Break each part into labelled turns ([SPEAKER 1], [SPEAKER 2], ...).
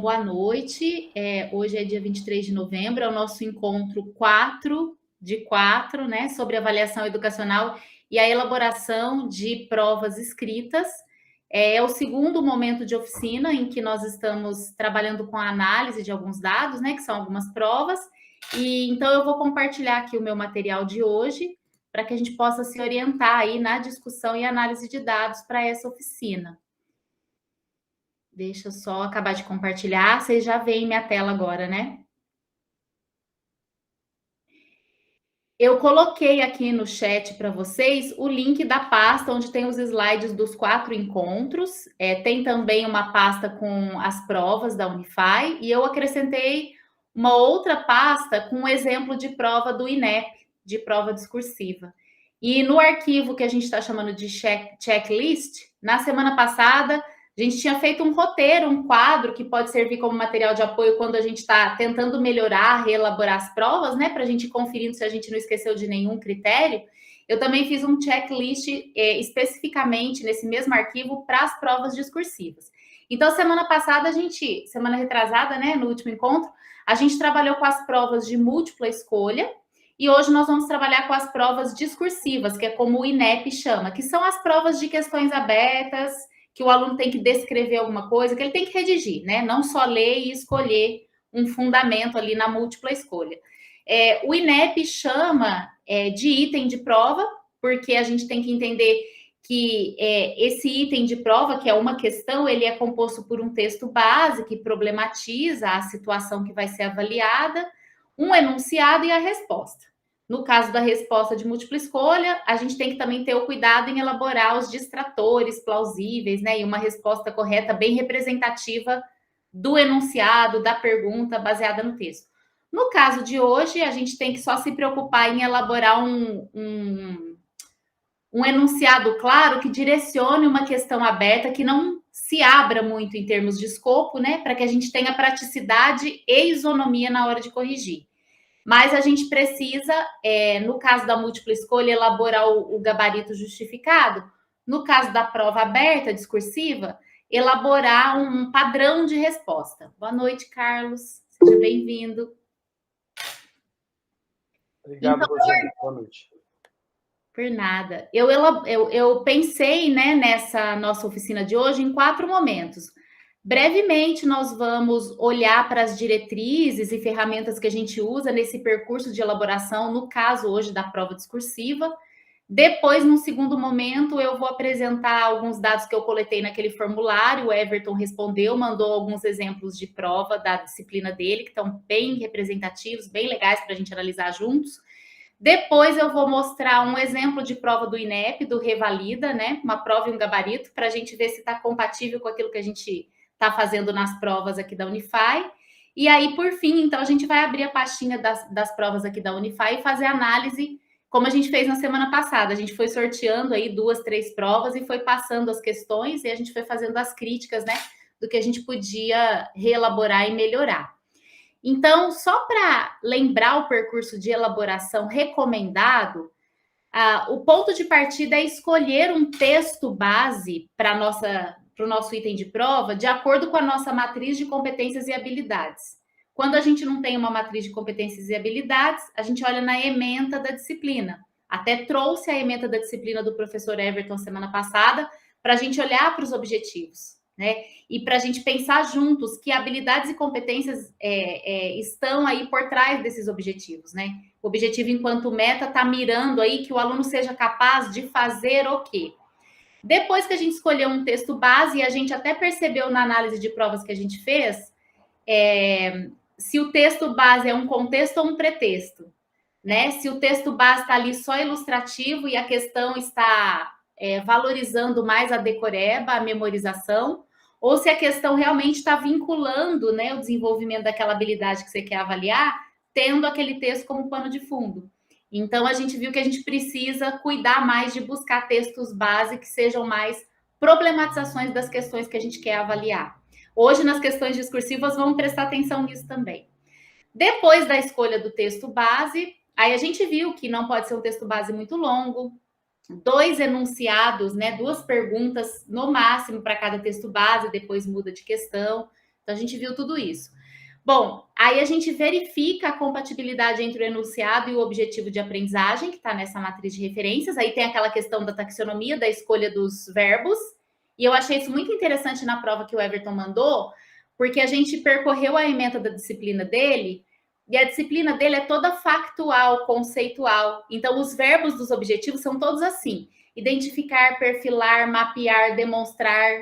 [SPEAKER 1] boa noite. Hoje é dia 23 de novembro, é o nosso encontro 4 de 4, né, sobre avaliação educacional e a elaboração de provas escritas. É o segundo momento de oficina em que nós estamos trabalhando com a análise de alguns dados, né, que são algumas provas. E então eu vou compartilhar aqui o meu material de hoje para que a gente possa se orientar aí na discussão e análise de dados para essa oficina. Deixa eu só acabar de compartilhar. Vocês já veem minha tela agora, né? Eu coloquei aqui no chat para vocês o link da pasta onde tem os slides dos 4 encontros. Tem também uma pasta com as provas da Unify. E eu acrescentei uma outra pasta com um exemplo de prova do INEP, de prova discursiva. E no arquivo que a gente está chamando de checklist, na semana passada a gente tinha feito um roteiro, um quadro que pode servir como material de apoio quando a gente está tentando melhorar, reelaborar as provas, né? Para a gente ir conferindo se a gente não esqueceu de nenhum critério. Eu também fiz um checklist especificamente nesse mesmo arquivo para as provas discursivas. Então, semana passada, semana retrasada, né? No último encontro, a gente trabalhou com as provas de múltipla escolha. E hoje nós vamos trabalhar com as provas discursivas, que é como o INEP chama, que são as provas de questões abertas, que o aluno tem que descrever alguma coisa, que ele tem que redigir, né? Não só ler e escolher um fundamento ali na múltipla escolha. O INEP chama de item de prova, porque a gente tem que entender que esse item de prova, que é uma questão, ele é composto por um texto base que problematiza a situação que vai ser avaliada, um enunciado e a resposta. No caso da resposta de múltipla escolha, a gente tem que também ter o cuidado em elaborar os distratores plausíveis, né? E uma resposta correta, bem representativa do enunciado, da pergunta, baseada no texto. No caso de hoje, a gente tem que só se preocupar em elaborar um enunciado claro que direcione uma questão aberta, que não se abra muito em termos de escopo, né? Para que a gente tenha praticidade e isonomia na hora de corrigir. Mas a gente precisa, no caso da múltipla escolha, elaborar o gabarito justificado. No caso da prova aberta, discursiva, elaborar um padrão de resposta. Boa noite, Carlos. Seja bem-vindo.
[SPEAKER 2] Obrigado, Rosane. Boa noite.
[SPEAKER 1] Por nada. Eu pensei, né, nessa nossa oficina de hoje em 4 momentos. Brevemente, nós vamos olhar para as diretrizes e ferramentas que a gente usa nesse percurso de elaboração, no caso hoje da prova discursiva. Depois, num segundo momento, eu vou apresentar alguns dados que eu coletei naquele formulário. O Everton respondeu, mandou alguns exemplos de prova da disciplina dele, que estão bem representativos, bem legais para a gente analisar juntos. Depois eu vou mostrar um exemplo de prova do INEP, do Revalida, né? Uma prova e um gabarito, para a gente ver se está compatível com aquilo que a gente está fazendo nas provas aqui da Unify. E aí, por fim, então, a gente vai abrir a pastinha das provas aqui da Unify e fazer análise, como a gente fez na semana passada. A gente foi sorteando aí 2, 3 provas e foi passando as questões e a gente foi fazendo as críticas, né? Do que a gente podia reelaborar e melhorar. Então, só para lembrar o percurso de elaboração recomendado, o ponto de partida é escolher um texto base para o nosso item de prova, de acordo com a nossa matriz de competências e habilidades. Quando a gente não tem uma matriz de competências e habilidades, a gente olha na ementa da disciplina. Até trouxe a ementa da disciplina do professor Everton semana passada, para a gente olhar para os objetivos, né? E para a gente pensar juntos que habilidades e competências estão aí por trás desses objetivos, né? O objetivo enquanto meta está mirando aí que o aluno seja capaz de fazer o quê? Depois que a gente escolheu um texto base, e a gente até percebeu na análise de provas que a gente fez, se o texto base é um contexto ou um pretexto, né? Se o texto base está ali só ilustrativo e a questão está valorizando mais a decoreba, a memorização, ou se a questão realmente está vinculando, né, o desenvolvimento daquela habilidade que você quer avaliar, tendo aquele texto como pano de fundo. Então, a gente viu que a gente precisa cuidar mais de buscar textos base que sejam mais problematizações das questões que a gente quer avaliar. Hoje, nas questões discursivas, vamos prestar atenção nisso também. Depois da escolha do texto base, aí a gente viu que não pode ser um texto base muito longo, 2 enunciados, né, 2 perguntas no máximo para cada texto base, depois muda de questão. Então, a gente viu tudo isso. Bom, aí a gente verifica a compatibilidade entre o enunciado e o objetivo de aprendizagem, que está nessa matriz de referências. Aí tem aquela questão da taxonomia, da escolha dos verbos. E eu achei isso muito interessante na prova que o Everton mandou, porque a gente percorreu a ementa da disciplina dele, e a disciplina dele é toda factual, conceitual. Então, os verbos dos objetivos são todos assim: identificar, perfilar, mapear, demonstrar,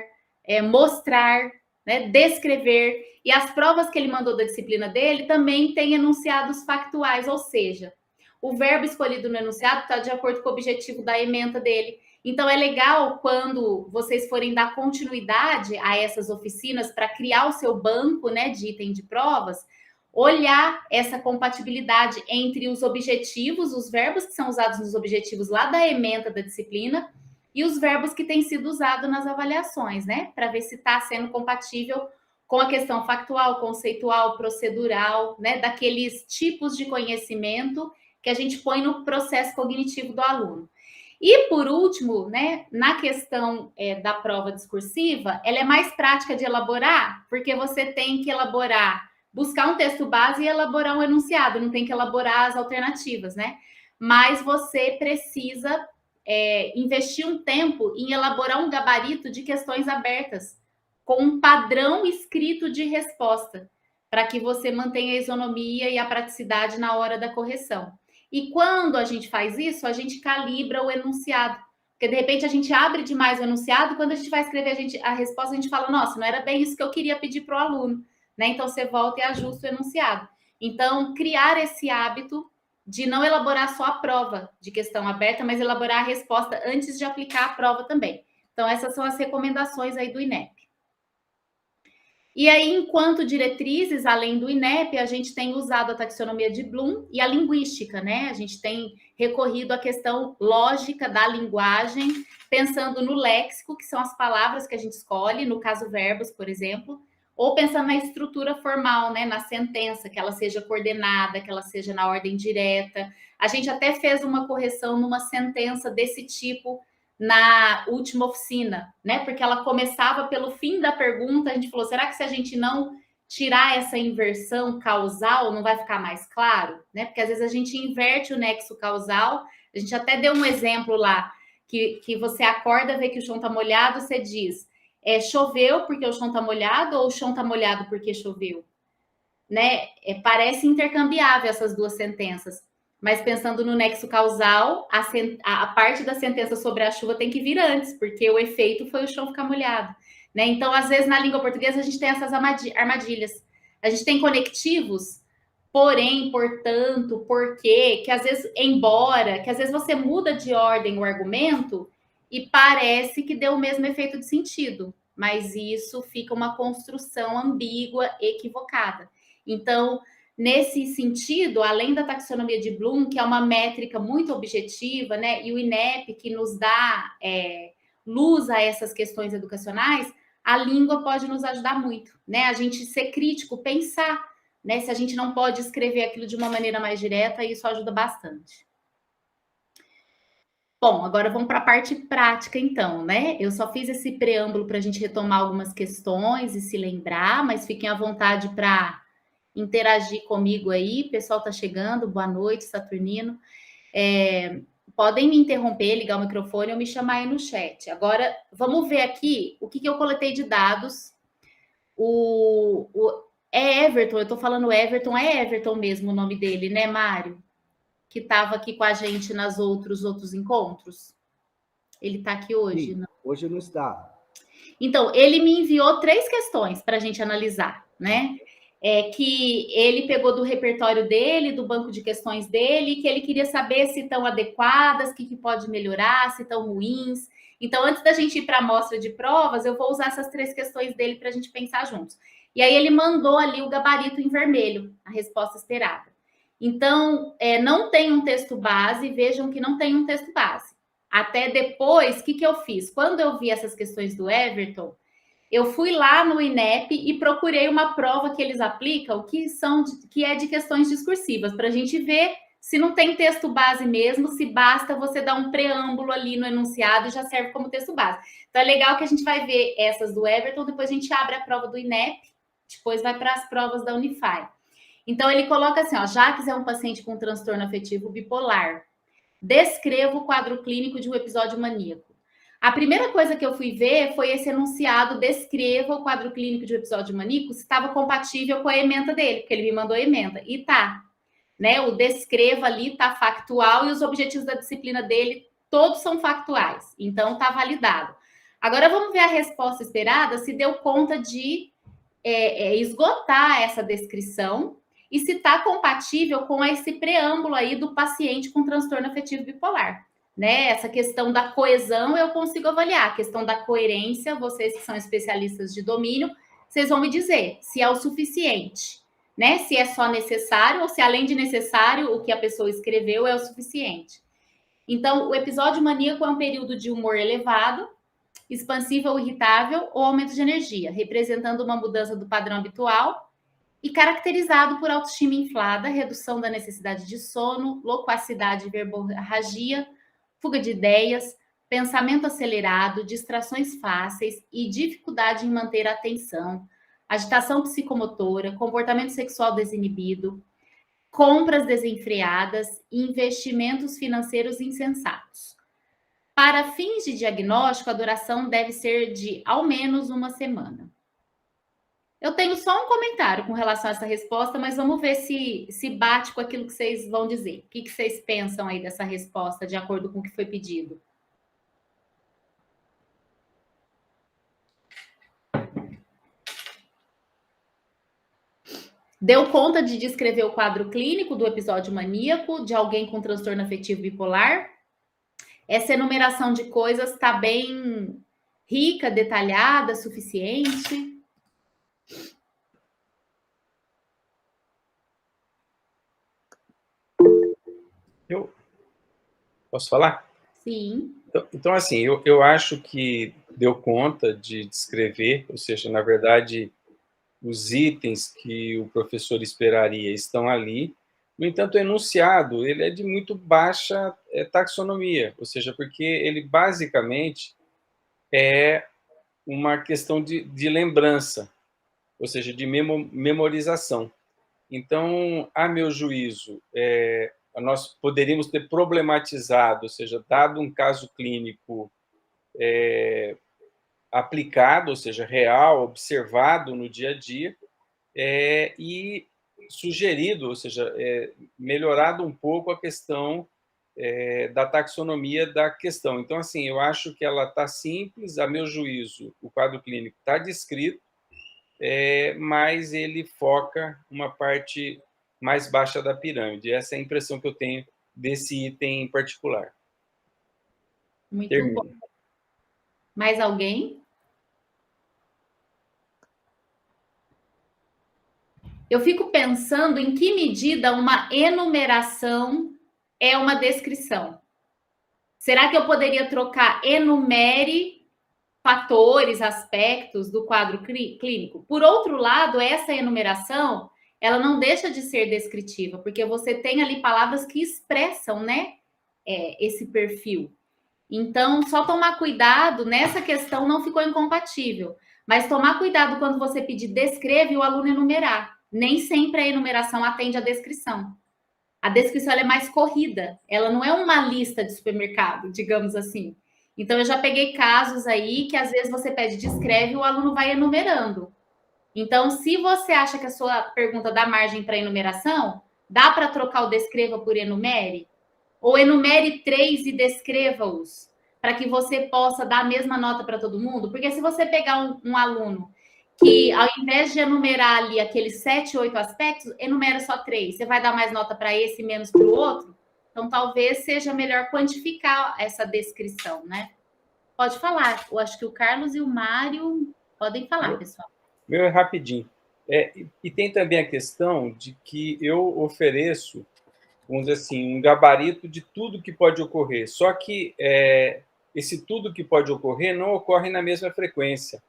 [SPEAKER 1] mostrar, né, descrever. E as provas que ele mandou da disciplina dele também têm enunciados factuais, ou seja, o verbo escolhido no enunciado está de acordo com o objetivo da ementa dele. Então, é legal quando vocês forem dar continuidade a essas oficinas para criar o seu banco, né, de item de provas, olhar essa compatibilidade entre os objetivos, os verbos que são usados nos objetivos lá da ementa da disciplina e os verbos que têm sido usados nas avaliações, né, para ver se está sendo compatível com a questão factual, conceitual, procedural, né, daqueles tipos de conhecimento que a gente põe no processo cognitivo do aluno. E, por último, né, na questão da prova discursiva, ela é mais prática de elaborar, porque você tem que elaborar, buscar um texto base e elaborar um enunciado, não tem que elaborar as alternativas, né? Mas você precisa investir um tempo em elaborar um gabarito de questões abertas, com um padrão escrito de resposta, para que você mantenha a isonomia e a praticidade na hora da correção. E quando a gente faz isso, a gente calibra o enunciado. Porque, de repente, a gente abre demais o enunciado, quando a gente vai escrever a resposta, a gente fala, nossa, não era bem isso que eu queria pedir para o aluno. Né? Então, você volta e ajusta o enunciado. Então, criar esse hábito de não elaborar só a prova de questão aberta, mas elaborar a resposta antes de aplicar a prova também. Então, essas são as recomendações aí do INEP. E aí, enquanto diretrizes, além do INEP, a gente tem usado a taxonomia de Bloom e a linguística, né? A gente tem recorrido à questão lógica da linguagem, pensando no léxico, que são as palavras que a gente escolhe, no caso verbos, por exemplo, ou pensando na estrutura formal, né? Na sentença, que ela seja coordenada, que ela seja na ordem direta. A gente até fez uma correção numa sentença desse tipo na última oficina, né? Porque ela começava pelo fim da pergunta, a gente falou, será que se a gente não tirar essa inversão causal, não vai ficar mais claro? Né? Porque às vezes a gente inverte o nexo causal, a gente até deu um exemplo lá, que você acorda, vê que o chão tá molhado, você diz, choveu porque o chão tá molhado ou o chão tá molhado porque choveu? Né? Parece intercambiável essas duas sentenças. Mas pensando no nexo causal, a parte da sentença sobre a chuva tem que vir antes, porque o efeito foi o chão ficar molhado. Né? Então, às vezes, na língua portuguesa, a gente tem essas armadilhas. A gente tem conectivos, porém, portanto, porque, que às vezes, embora, que às vezes você muda de ordem o argumento e parece que deu o mesmo efeito de sentido, mas isso fica uma construção ambígua, equivocada. Então, nesse sentido, além da taxonomia de Bloom, que é uma métrica muito objetiva, né, e o INEP, que nos dá luz a essas questões educacionais, a língua pode nos ajudar muito, né? A gente ser crítico, pensar, né? Se a gente não pode escrever aquilo de uma maneira mais direta, isso ajuda bastante. Bom, agora vamos para a parte prática, então, né? Eu só fiz esse preâmbulo para a gente retomar algumas questões e se lembrar, mas fiquem à vontade para interagir comigo aí. O pessoal está chegando, boa noite, Saturnino. Podem me interromper, ligar o microfone ou me chamar aí no chat. Agora, vamos ver aqui o que eu coletei de dados. Everton, eu estou falando Everton, é Everton mesmo o nome dele, né, Mário? Que estava aqui com a gente nos outros encontros. Ele está aqui hoje?
[SPEAKER 3] Sim, não? Hoje não está.
[SPEAKER 1] Então, ele me enviou 3 questões para a gente analisar, né? Que ele pegou do repertório dele, do banco de questões dele, que ele queria saber se estão adequadas, o que pode melhorar, se estão ruins. Então, antes da gente ir para a amostra de provas, eu vou usar essas 3 questões dele para a gente pensar juntos. E aí ele mandou ali o gabarito em vermelho, a resposta esperada. Então, não tem um texto base, vejam que não tem um texto base. Até depois, o que eu fiz? Quando eu vi essas questões do Everton, eu fui lá no INEP e procurei uma prova que eles aplicam, que é de questões discursivas, para a gente ver se não tem texto base mesmo, se basta você dar um preâmbulo ali no enunciado e já serve como texto base. Então, é legal que a gente vai ver essas do Everton, depois a gente abre a prova do INEP, depois vai para as provas da Unify. Então, ele coloca assim, ó, Jaques é um paciente com transtorno afetivo bipolar. Descreva o quadro clínico de um episódio maníaco. A primeira coisa que eu fui ver foi esse enunciado, descreva o quadro clínico de um episódio maníaco, se estava compatível com a ementa dele, porque ele me mandou a ementa. E tá, né? O descreva ali tá factual e os objetivos da disciplina dele todos são factuais. Então, tá validado. Agora, vamos ver a resposta esperada, se deu conta de esgotar essa descrição e se está compatível com esse preâmbulo aí do paciente com transtorno afetivo bipolar. Né? Essa questão da coesão eu consigo avaliar, a questão da coerência, vocês que são especialistas de domínio, vocês vão me dizer se é o suficiente, né? Se é só necessário ou se além de necessário o que a pessoa escreveu é o suficiente. Então, o episódio maníaco é um período de humor elevado, expansivo ou irritável ou aumento de energia, representando uma mudança do padrão habitual e caracterizado por autoestima inflada, redução da necessidade de sono, loquacidade e verborragia, fuga de ideias, pensamento acelerado, distrações fáceis e dificuldade em manter a atenção, agitação psicomotora, comportamento sexual desinibido, compras desenfreadas e investimentos financeiros insensatos. Para fins de diagnóstico, a duração deve ser de ao menos uma semana. Eu tenho só um comentário com relação a essa resposta, mas vamos ver se bate com aquilo que vocês vão dizer. O que vocês pensam aí dessa resposta, de acordo com o que foi pedido? Deu conta de descrever o quadro clínico do episódio maníaco de alguém com transtorno afetivo bipolar? Essa enumeração de coisas está bem rica, detalhada, suficiente?
[SPEAKER 2] Eu posso falar?
[SPEAKER 1] Sim.
[SPEAKER 2] Então assim, eu acho que deu conta de descrever, ou seja, na verdade, os itens que o professor esperaria estão ali. No entanto, o enunciado ele é de muito baixa taxonomia, ou seja, porque ele basicamente é uma questão de lembrança, ou seja, de memorização. Então, a meu juízo, nós poderíamos ter problematizado, ou seja, dado um caso clínico aplicado, ou seja, real, observado no dia a dia, e sugerido, ou seja, melhorado um pouco a questão da taxonomia da questão. Então, assim, eu acho que ela está simples, a meu juízo, o quadro clínico está descrito, mas ele foca uma parte mais baixa da pirâmide. Essa é a impressão que eu tenho desse item em particular.
[SPEAKER 1] Muito
[SPEAKER 2] Termino.
[SPEAKER 1] bom. Mais alguém? Eu fico pensando em que medida uma enumeração é uma descrição. Será que eu poderia trocar enumere fatores, aspectos do quadro clínico? Por outro lado, essa enumeração, ela não deixa de ser descritiva, porque você tem ali palavras que expressam, né, esse perfil. Então, só tomar cuidado, nessa questão não ficou incompatível, mas tomar cuidado quando você pedir descreve e o aluno enumerar. Nem sempre a enumeração atende à descrição. A descrição é mais corrida, ela não é uma lista de supermercado, digamos assim. Então, eu já peguei casos aí que às vezes você pede descreve e o aluno vai enumerando. Então, se você acha que a sua pergunta dá margem para enumeração, dá para trocar o descreva por enumere? Ou enumere 3 e descreva-os, para que você possa dar a mesma nota para todo mundo? Porque se você pegar um aluno que, ao invés de enumerar ali aqueles 7, 8 aspectos, enumera só 3, você vai dar mais nota para esse e menos para o outro? Então, talvez seja melhor quantificar essa descrição, né? Pode falar. Eu acho que o Carlos e o Mário podem falar, pessoal.
[SPEAKER 2] Meu é rapidinho. E tem também a questão de que eu ofereço, vamos dizer assim, um gabarito de tudo que pode ocorrer. Só que esse tudo que pode ocorrer não ocorre na mesma frequência.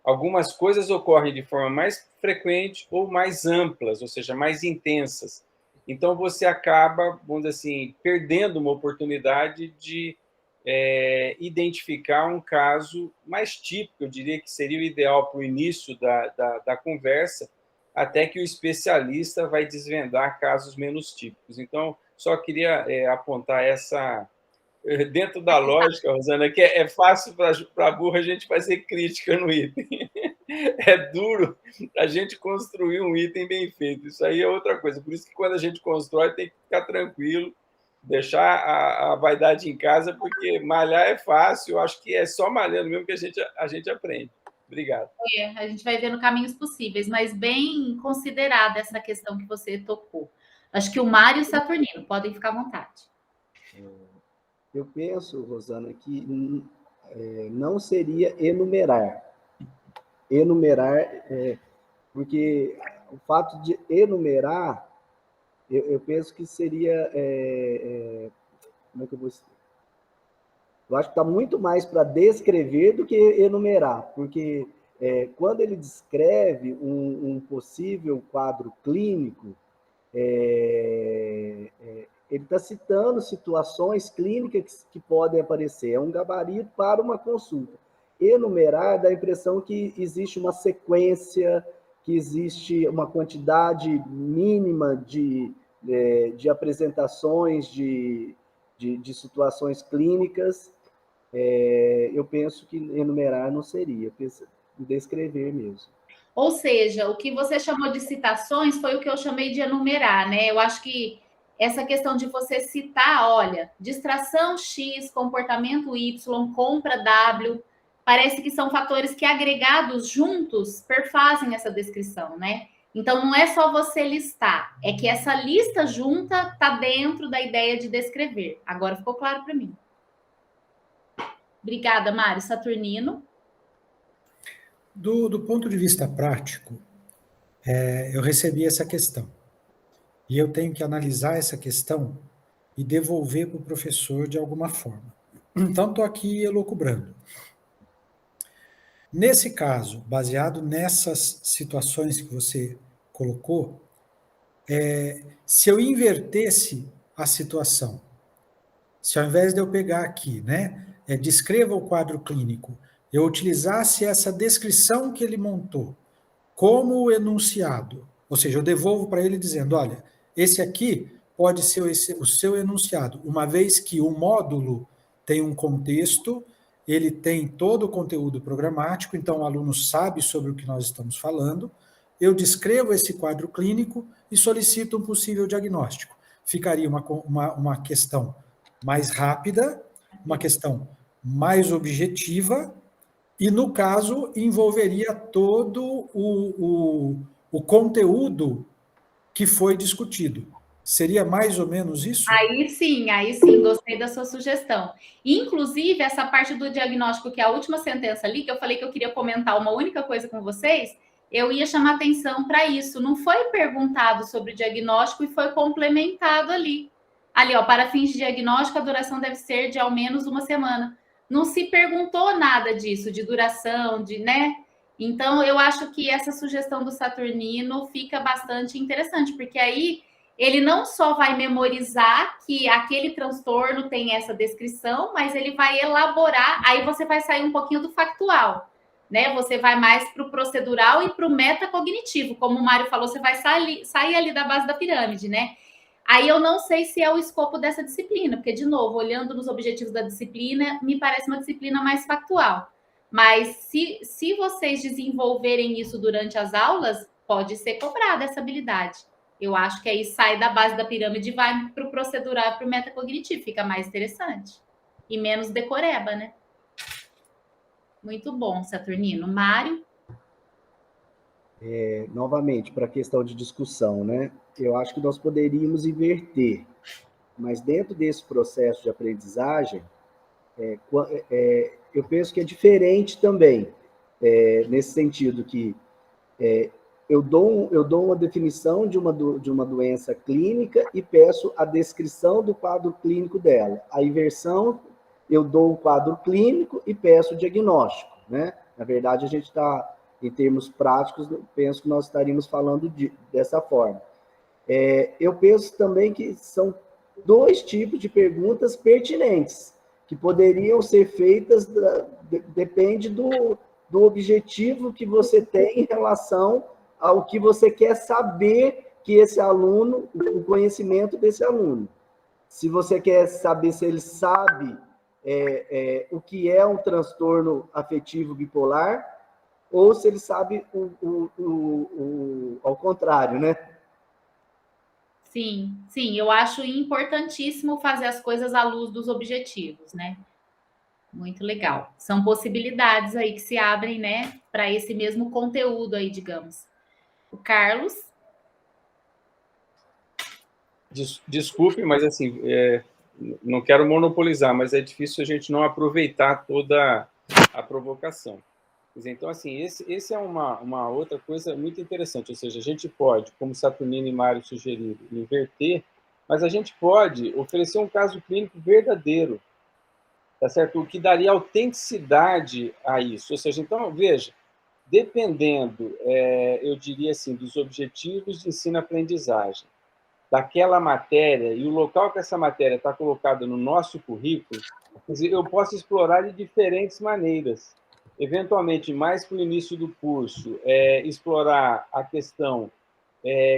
[SPEAKER 2] Algumas coisas ocorrem de forma mais frequente ou mais amplas, ou seja, mais intensas. Então, você acaba, vamos dizer assim, perdendo uma oportunidade de identificar um caso mais típico, eu diria que seria o ideal para o início da conversa, até que o especialista vai desvendar casos menos típicos. Então, só queria apontar essa... Dentro da lógica, Rosana, que é fácil para a burra a gente fazer crítica no item. É duro a gente construir um item bem feito. Isso aí é outra coisa. Por isso que quando a gente constrói, tem que ficar tranquilo, deixar a vaidade em casa, porque malhar é fácil. Eu acho que é só malhando mesmo que a gente aprende. Obrigado.
[SPEAKER 1] A gente vai vendo caminhos possíveis, mas bem considerada essa questão que você tocou. Acho que o Mário e o Saturnino podem ficar à vontade.
[SPEAKER 3] Eu penso, Rosana, que não seria enumerar. Porque o fato de enumerar, eu penso que seria... como é que eu vou explicar? Eu acho que está muito mais para descrever do que enumerar, porque quando ele descreve um possível quadro clínico, ele está citando situações clínicas que podem aparecer. É um gabarito para uma consulta. Enumerar dá a impressão que existe uma sequência, que existe uma quantidade mínima de apresentações de situações clínicas. Eu penso que enumerar não seria, eu penso descrever mesmo.
[SPEAKER 1] Ou seja, o que você chamou de citações foi o que eu chamei de enumerar, né? Eu acho que essa questão de você citar, olha, distração X, comportamento Y, compra W, parece que são fatores que agregados juntos perfazem essa descrição, né? Então não é só você listar, é que essa lista junta está dentro da ideia de descrever. Agora ficou claro para mim. Obrigada, Mário. Saturnino.
[SPEAKER 4] Do ponto de vista prático, eu recebi essa questão. E eu tenho que analisar essa questão e devolver para o professor de alguma forma. Então, estou aqui elucubrando. Nesse caso, baseado nessas situações que você colocou, se eu invertesse a situação, se ao invés de eu pegar aqui, né, descreva o quadro clínico, eu utilizasse essa descrição que ele montou como enunciado, ou seja, eu devolvo para ele dizendo, olha, esse aqui pode ser o seu enunciado, uma vez que o módulo tem um contexto, ele tem todo o conteúdo programático, então o aluno sabe sobre o que nós estamos falando, eu descrevo esse quadro clínico e solicito um possível diagnóstico. Ficaria uma questão mais rápida, uma questão mais objetiva, e, no caso, envolveria todo o conteúdo que foi discutido. Seria mais ou menos isso?
[SPEAKER 1] Aí sim, gostei da sua sugestão. Inclusive, essa parte do diagnóstico, que é a última sentença ali, que eu falei que eu queria comentar uma única coisa com vocês, eu ia chamar atenção para isso. Não foi perguntado sobre diagnóstico e foi complementado ali. Ali, ó, para fins de diagnóstico, a duração deve ser de ao menos 1 semana. Não se perguntou nada disso, de duração, né? Então, eu acho que essa sugestão do Saturnino fica bastante interessante, porque aí ele não só vai memorizar que aquele transtorno tem essa descrição, mas ele vai elaborar, aí você vai sair um pouquinho do factual, né? Você vai mais para o procedural e para o metacognitivo, como o Mário falou, você vai sair ali da base da pirâmide, né? Aí eu não sei se é o escopo dessa disciplina, porque, de novo, olhando nos objetivos da disciplina, me parece uma disciplina mais factual. Mas se vocês desenvolverem isso durante as aulas, pode ser cobrada essa habilidade. Eu acho que aí sai da base da pirâmide e vai para o procedural, para o metacognitivo. Fica mais interessante. E menos decoreba, né? Muito bom, Saturnino. Mário?
[SPEAKER 3] Novamente, para a questão de discussão, né? Eu acho que nós poderíamos inverter, mas dentro desse processo de aprendizagem, eu penso que é diferente também, nesse sentido que eu dou uma definição de uma doença clínica e peço a descrição do quadro clínico dela. A inversão, eu dou o quadro clínico e peço o diagnóstico, né? Na verdade, a gente está, em termos práticos, penso que nós estaríamos falando dessa forma. Eu penso também que são 2 tipos de perguntas pertinentes. que poderiam ser feitas, depende do objetivo que você tem em relação ao que você quer saber que esse aluno, o conhecimento desse aluno. Se você quer saber se ele sabe o que é um transtorno afetivo bipolar, ou se ele sabe ao contrário, né?
[SPEAKER 1] Sim, sim, eu acho importantíssimo fazer as coisas à luz dos objetivos, né? Muito legal. São possibilidades aí que se abrem, né, para esse mesmo conteúdo aí, digamos. O Carlos?
[SPEAKER 2] Desculpe, mas assim, não quero monopolizar, mas é difícil a gente não aproveitar toda a provocação. Então, assim, esse é uma outra coisa muito interessante, ou seja, a gente pode, como Saturnino e Mário sugeriram, inverter, mas a gente pode oferecer um caso clínico verdadeiro, tá certo? O que daria autenticidade a isso. Ou seja, então, veja, dependendo, eu diria assim, dos objetivos de ensino-aprendizagem, daquela matéria e o local que essa matéria está colocada no nosso currículo, quer dizer, eu posso explorar de diferentes maneiras. Eventualmente, mais para o início do curso, explorar a questão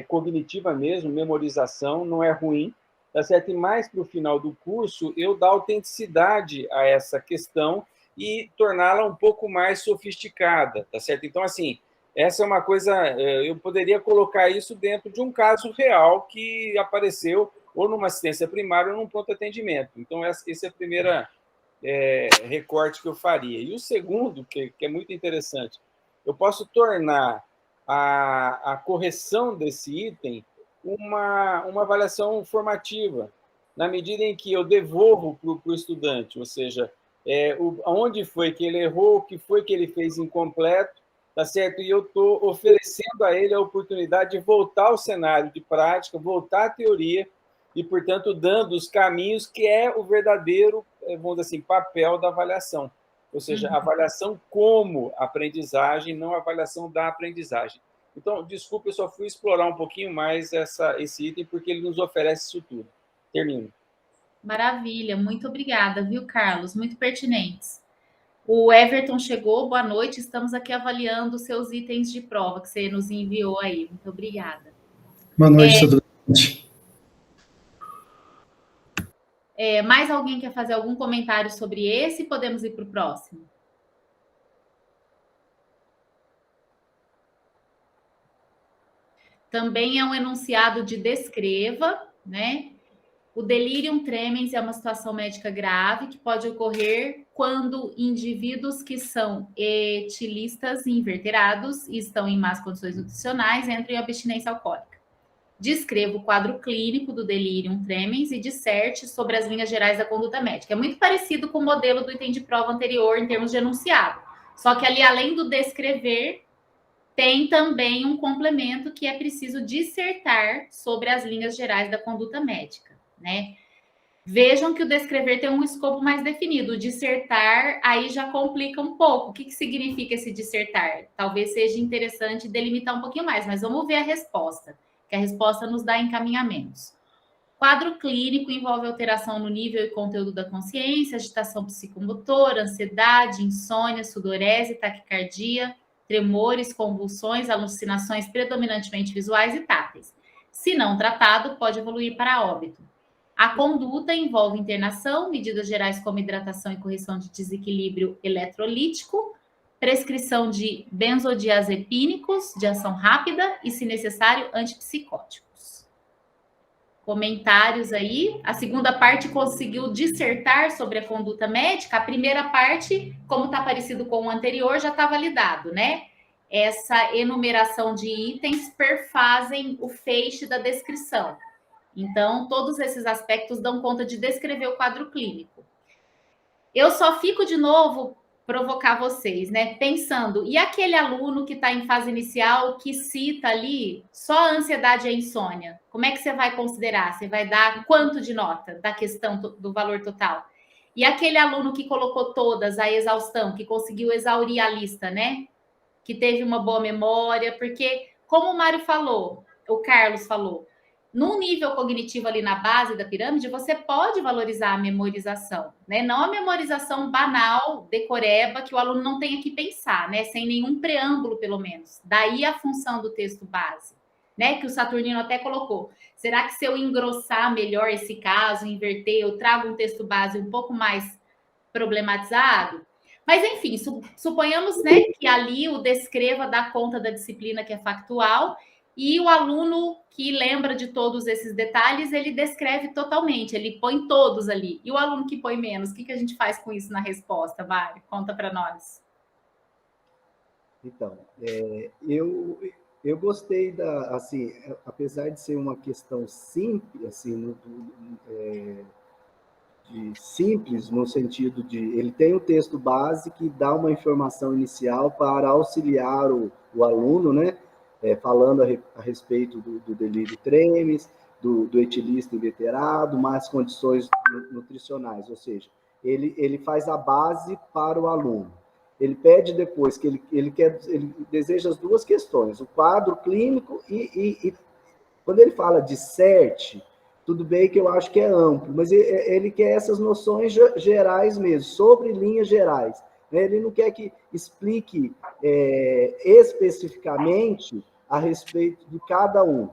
[SPEAKER 2] cognitiva mesmo, memorização, não é ruim, tá certo? E mais para o final do curso, eu dar autenticidade a essa questão e torná-la um pouco mais sofisticada, tá certo? Então, assim, essa é uma coisa, eu poderia colocar isso dentro de um caso real que apareceu ou numa assistência primária ou num pronto atendimento. Então, esse é a primeira recorte que eu faria. E o segundo, que é muito interessante, eu posso tornar a correção desse item uma avaliação formativa, na medida em que eu devolvo para o estudante, ou seja, onde foi que ele errou, o que foi que ele fez incompleto, tá certo? E eu estou oferecendo a ele a oportunidade de voltar ao cenário de prática, voltar à teoria, e, portanto, dando os caminhos que é o verdadeiro, vamos dizer assim, papel da avaliação. Ou seja, a avaliação como aprendizagem, não a avaliação da aprendizagem. Então, desculpa, eu só fui explorar um pouquinho mais esse item, porque ele nos oferece isso tudo. Termino.
[SPEAKER 1] Maravilha, muito obrigada, viu, Carlos? Muito pertinentes. O Everton chegou, boa noite, estamos aqui avaliando os seus itens de prova que você nos enviou aí. Muito obrigada.
[SPEAKER 4] Boa noite, tudo bem?
[SPEAKER 1] Mais alguém quer fazer algum comentário sobre esse? Podemos ir para o próximo. Também é um enunciado de descreva, né? O delirium tremens é uma situação médica grave que pode ocorrer quando indivíduos que são etilistas inverterados e estão em más condições nutricionais entram em abstinência alcoólica. Descreva o quadro clínico do delirium tremens e disserte sobre as linhas gerais da conduta médica. É muito parecido com o modelo do item de prova anterior em termos de enunciado. Só que ali, além do descrever, tem também um complemento que é preciso dissertar sobre as linhas gerais da conduta médica, né? Vejam que o descrever tem um escopo mais definido. O dissertar aí já complica um pouco. O que significa esse dissertar? Talvez seja interessante delimitar um pouquinho mais, mas vamos ver a resposta, que a resposta nos dá encaminhamentos. Quadro clínico envolve alteração no nível e conteúdo da consciência, agitação psicomotora, ansiedade, insônia, sudorese, taquicardia, tremores, convulsões, alucinações predominantemente visuais e táteis. Se não tratado, pode evoluir para óbito. A conduta envolve internação, medidas gerais como hidratação e correção de desequilíbrio eletrolítico, prescrição de benzodiazepínicos de ação rápida e, se necessário, antipsicóticos. Comentários aí. A segunda parte conseguiu dissertar sobre a conduta médica. A primeira parte, como está parecido com o anterior, já está validado, né? Essa enumeração de itens perfazem o feixe da descrição. Então, todos esses aspectos dão conta de descrever o quadro clínico. Eu só fico, de novo, provocar vocês, né? Pensando, e aquele aluno que está em fase inicial, que cita ali só a ansiedade e a insônia? Como é que você vai considerar? Você vai dar quanto de nota da questão do valor total? E aquele aluno que colocou todas a exaustão, que conseguiu exaurir a lista, né? Que teve uma boa memória, porque, como o Mário falou, o Carlos falou, num nível cognitivo ali na base da pirâmide, você pode valorizar a memorização, né? Não a memorização banal, decoreba, que o aluno não tenha que pensar, né? Sem nenhum preâmbulo, pelo menos. Daí a função do texto base, né? Que o Saturnino até colocou. Será que se eu engrossar melhor esse caso, inverter, eu trago um texto base um pouco mais problematizado? Mas, enfim, suponhamos, né, que ali o descreva dá conta da disciplina que é factual e o aluno que lembra de todos esses detalhes, ele descreve totalmente, ele põe todos ali. E o aluno que põe menos, o que a gente faz com isso na resposta, Mário? Conta para nós.
[SPEAKER 3] Então, eu gostei assim, apesar de ser uma questão simples, assim, simples no sentido de ele tem um texto base que dá uma informação inicial para auxiliar o aluno, né? Falando a respeito do delírio tremens, do etilista inveterado, mais condições nutricionais, ou seja, ele faz a base para o aluno. Ele pede depois que ele deseja as duas questões, o quadro clínico e quando ele fala de CERT, tudo bem que eu acho que é amplo, mas ele quer essas noções gerais mesmo, sobre linhas gerais. Ele não quer que explique especificamente a respeito de cada um.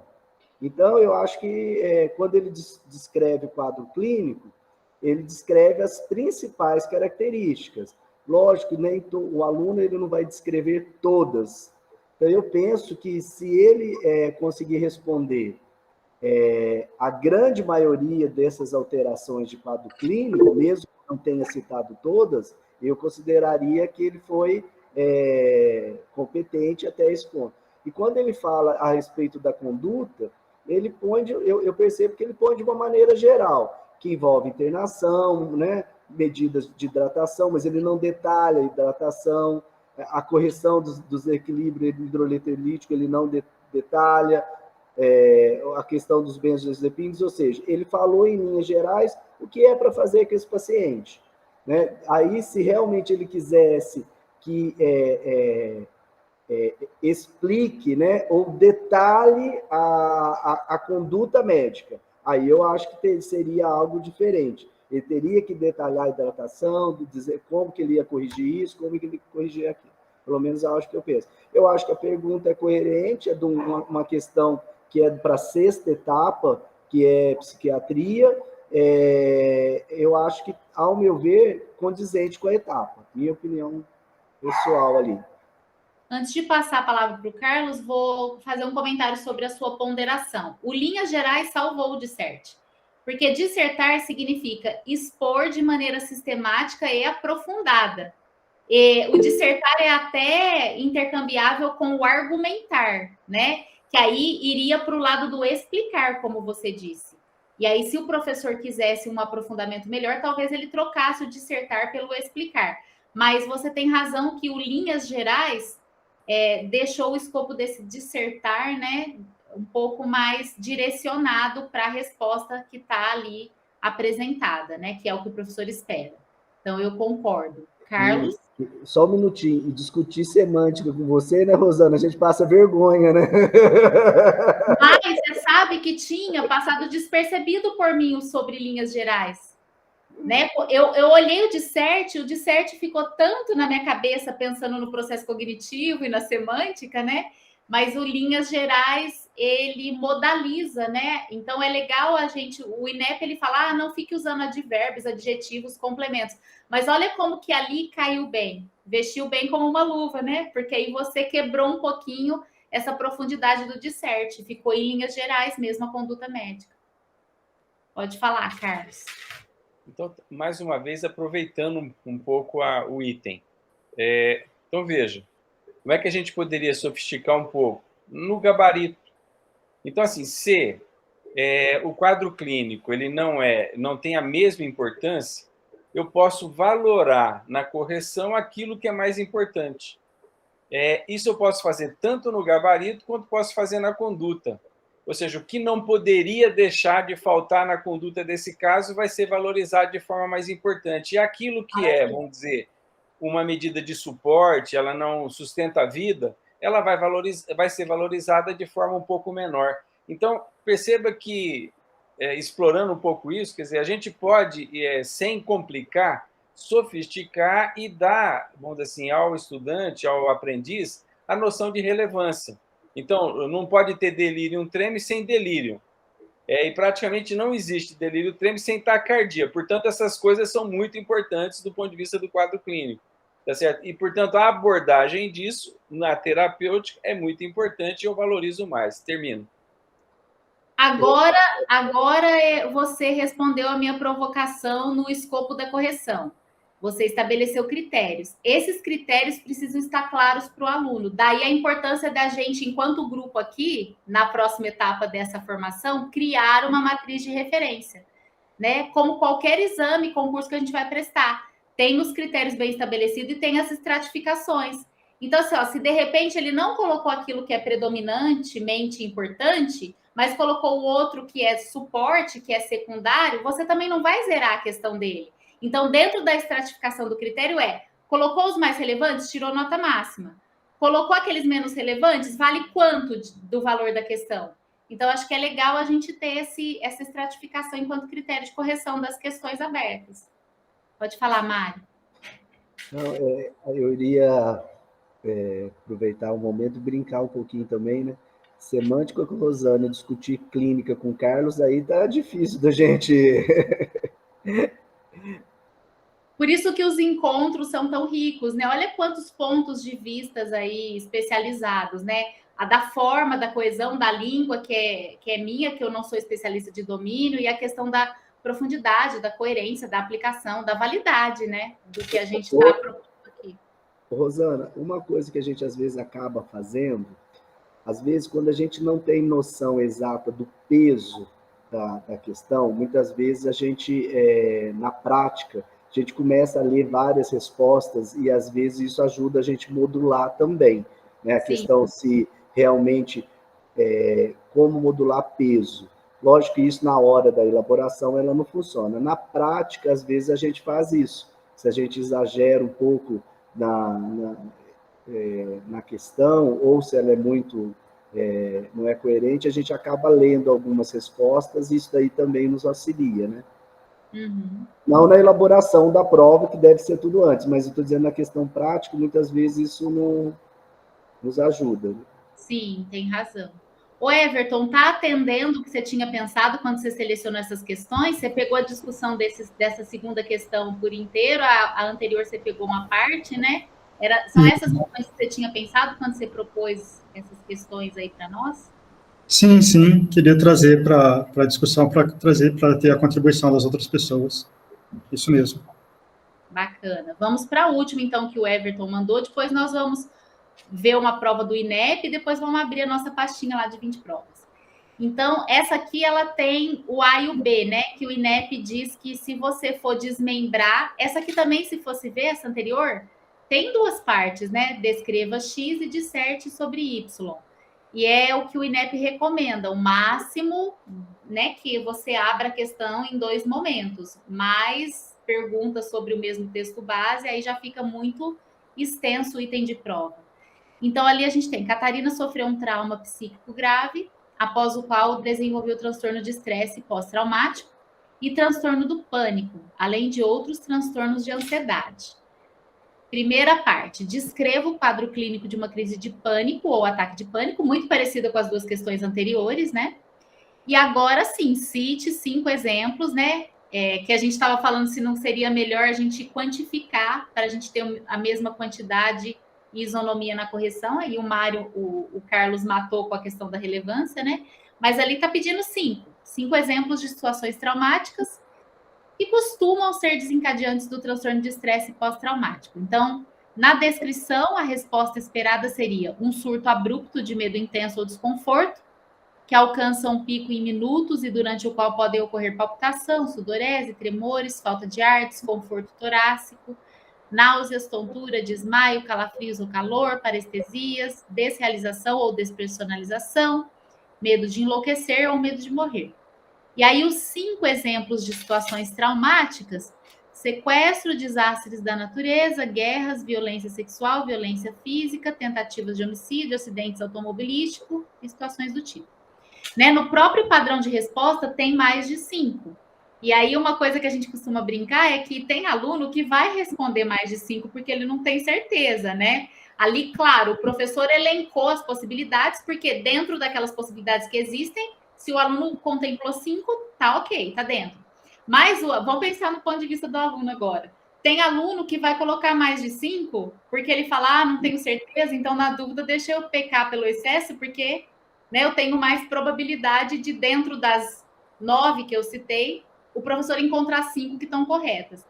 [SPEAKER 3] Então, eu acho que quando ele descreve o quadro clínico, ele descreve as principais características. Lógico, nem o aluno ele não vai descrever todas. Então, eu penso que se ele conseguir responder a grande maioria dessas alterações de quadro clínico, mesmo que não tenha citado todas, eu consideraria que ele foi competente até esse ponto. E quando ele fala a respeito da conduta, ele põe, eu percebo que ele põe de uma maneira geral, que envolve internação, né, medidas de hidratação, mas ele não detalha a hidratação, a correção dos equilíbrios hidroeletrolíticos, ele não detalha, a questão dos benzodiazepínicos, ou seja, ele falou em linhas gerais o que é para fazer com esse paciente. Né? Aí, se realmente ele quisesse que explique, né, ou detalhe a conduta médica, aí eu acho que seria algo diferente. Ele teria que detalhar a hidratação, dizer como que ele ia corrigir isso, como que ele ia corrigir aquilo. Pelo menos eu acho que eu penso. Eu acho que a pergunta é coerente, é de uma questão que é para a 6ª etapa, que é psiquiatria. Eu acho que, ao meu ver, condizente com a etapa. Minha opinião pessoal ali.
[SPEAKER 1] Antes de passar a palavra para o Carlos, vou fazer um comentário sobre a sua ponderação. O linhas gerais salvou o disserte, porque dissertar significa expor de maneira sistemática e aprofundada. E o dissertar é até intercambiável com o argumentar, né? Que aí iria para o lado do explicar, como você disse. E aí, se o professor quisesse um aprofundamento melhor, talvez ele trocasse o dissertar pelo explicar. Mas você tem razão que o linhas gerais deixou o escopo desse dissertar, né, um pouco mais direcionado para a resposta que está ali apresentada, né, que é o que o professor espera. Então, eu concordo. Carlos?
[SPEAKER 3] Só um minutinho. E discutir semântica com você, né, Rosana? A gente passa vergonha, né?
[SPEAKER 1] Mas você sabe que tinha passado despercebido por mim sobre linhas gerais. Né? Eu olhei o disserte ficou tanto na minha cabeça pensando no processo cognitivo e na semântica, né? Mas o linhas gerais, ele modaliza, né? Então é legal o INEP ele fala, não fique usando advérbios, adjetivos, complementos. Mas olha como que ali caiu bem, vestiu bem como uma luva, né? Porque aí você quebrou um pouquinho essa profundidade do disserte, ficou em linhas gerais mesmo a conduta médica. Pode falar, Carlos.
[SPEAKER 2] Então, mais uma vez, aproveitando um pouco o item. Então, veja, como é que a gente poderia sofisticar um pouco? No gabarito. Então, assim, se o quadro clínico ele não tem a mesma importância, eu posso valorar na correção aquilo que é mais importante. Isso eu posso fazer tanto no gabarito quanto posso fazer na conduta. Ou seja, o que não poderia deixar de faltar na conduta desse caso vai ser valorizado de forma mais importante. E aquilo que vamos dizer, uma medida de suporte, ela não sustenta a vida, ela vai ser valorizada de forma um pouco menor. Então, perceba que, explorando um pouco isso, quer dizer, a gente pode, sem complicar, sofisticar e dar, vamos dizer assim, ao estudante, ao aprendiz, a noção de relevância. Então, não pode ter delírio treme sem delírio. E praticamente não existe delírio treme sem taquicardia. Portanto, essas coisas são muito importantes do ponto de vista do quadro clínico. Tá certo? E, portanto, a abordagem disso na terapêutica é muito importante e eu valorizo mais. Termino.
[SPEAKER 1] Agora você respondeu a minha provocação no escopo da correção. Você estabeleceu critérios. Esses critérios precisam estar claros para o aluno. Daí a importância da gente, enquanto grupo aqui, na próxima etapa dessa formação, criar uma matriz de referência, né? Como qualquer exame, concurso que a gente vai prestar. Tem os critérios bem estabelecidos e tem as estratificações. Então, assim, ó, se de repente ele não colocou aquilo que é predominantemente importante, mas colocou o outro que é suporte, que é secundário, você também não vai zerar a questão dele. Então, dentro da estratificação do critério colocou os mais relevantes, tirou nota máxima. Colocou aqueles menos relevantes, vale quanto do valor da questão? Então, acho que é legal a gente ter essa estratificação enquanto critério de correção das questões abertas. Pode falar, Mário.
[SPEAKER 3] Não, eu iria aproveitar o momento e brincar um pouquinho também, né? Semântica com Rosana, discutir clínica com Carlos, aí tá difícil da gente...
[SPEAKER 1] Por isso que os encontros são tão ricos, né? Olha quantos pontos de vistas aí especializados, né? A da forma, da coesão, da língua, que é minha, que eu não sou especialista de domínio, e a questão da profundidade, da coerência, da aplicação, da validade, né? Do que a gente está propondo aqui.
[SPEAKER 3] Rosana, uma coisa que a gente às vezes acaba fazendo, às vezes quando a gente não tem noção exata do peso da questão, muitas vezes a gente, na prática, a gente começa a ler várias respostas e, às vezes, isso ajuda a gente modular também, né? A questão se realmente, como modular peso. Lógico que isso, na hora da elaboração, ela não funciona. Na prática, às vezes, a gente faz isso. Se a gente exagera um pouco na questão, ou se ela é muito... não é coerente, a gente acaba lendo algumas respostas e isso daí também nos auxilia, né?
[SPEAKER 1] Uhum.
[SPEAKER 3] Não na elaboração da prova, que deve ser tudo antes, mas eu estou dizendo na questão prática, muitas vezes isso não nos ajuda. Né?
[SPEAKER 1] Sim, tem razão. O Everton, tá atendendo o que você tinha pensado quando você selecionou essas questões? Você pegou a discussão dessa segunda questão por inteiro, a anterior você pegou uma parte, né? São essas questões que você tinha pensado quando você propôs essas questões aí para nós?
[SPEAKER 5] Sim, queria trazer para a discussão, para ter a contribuição das outras pessoas. Isso mesmo.
[SPEAKER 1] Bacana. Vamos para a última, então, que o Everton mandou. Depois nós vamos ver uma prova do INEP e depois vamos abrir a nossa pastinha lá de 20 provas. Então, essa aqui, ela tem o A e o B, né? Que o INEP diz que se você for desmembrar... Essa aqui também, se fosse ver, essa anterior, tem duas partes, né? Descreva X e disserte sobre Y. E é o que o INEP recomenda, o máximo, né, que você abra a questão em 2 momentos, mais perguntas sobre o mesmo texto base, aí já fica muito extenso o item de prova. Então, ali a gente tem, Catarina sofreu um trauma psíquico grave, após o qual desenvolveu transtorno de estresse pós-traumático e transtorno do pânico, além de outros transtornos de ansiedade. Primeira parte, descreva o quadro clínico de uma crise de pânico ou ataque de pânico, muito parecida com as duas questões anteriores, né? E agora sim, cite 5 exemplos, né? Que a gente estava falando se não seria melhor a gente quantificar para a gente ter a mesma quantidade e isonomia na correção. Aí o Mário, o Carlos matou com a questão da relevância, né? Mas ali está pedindo 5 exemplos de situações traumáticas que costumam ser desencadeantes do transtorno de estresse pós-traumático. Então, na descrição, a resposta esperada seria um surto abrupto de medo intenso ou desconforto, que alcança um pico em minutos e durante o qual podem ocorrer palpitação, sudorese, tremores, falta de ar, desconforto torácico, náuseas, tontura, desmaio, calafrios ou calor, parestesias, desrealização ou despersonalização, medo de enlouquecer ou medo de morrer. E aí os 5 exemplos de situações traumáticas: sequestro, desastres da natureza, guerras, violência sexual, violência física, tentativas de homicídio, acidentes automobilísticos e situações do tipo. Né? No próprio padrão de resposta tem mais de 5. E aí uma coisa que a gente costuma brincar é que tem aluno que vai responder mais de 5 porque ele não tem certeza, né? Ali, claro, o professor elencou as possibilidades, porque dentro daquelas possibilidades que existem, se o aluno contemplou 5, tá ok, tá dentro. Mas vamos pensar no ponto de vista do aluno agora. Tem aluno que vai colocar mais de 5, porque ele fala, não tenho certeza, então na dúvida deixa eu pecar pelo excesso, porque, né, eu tenho mais probabilidade de, dentro das 9 que eu citei, o professor encontrar 5 que estão corretas.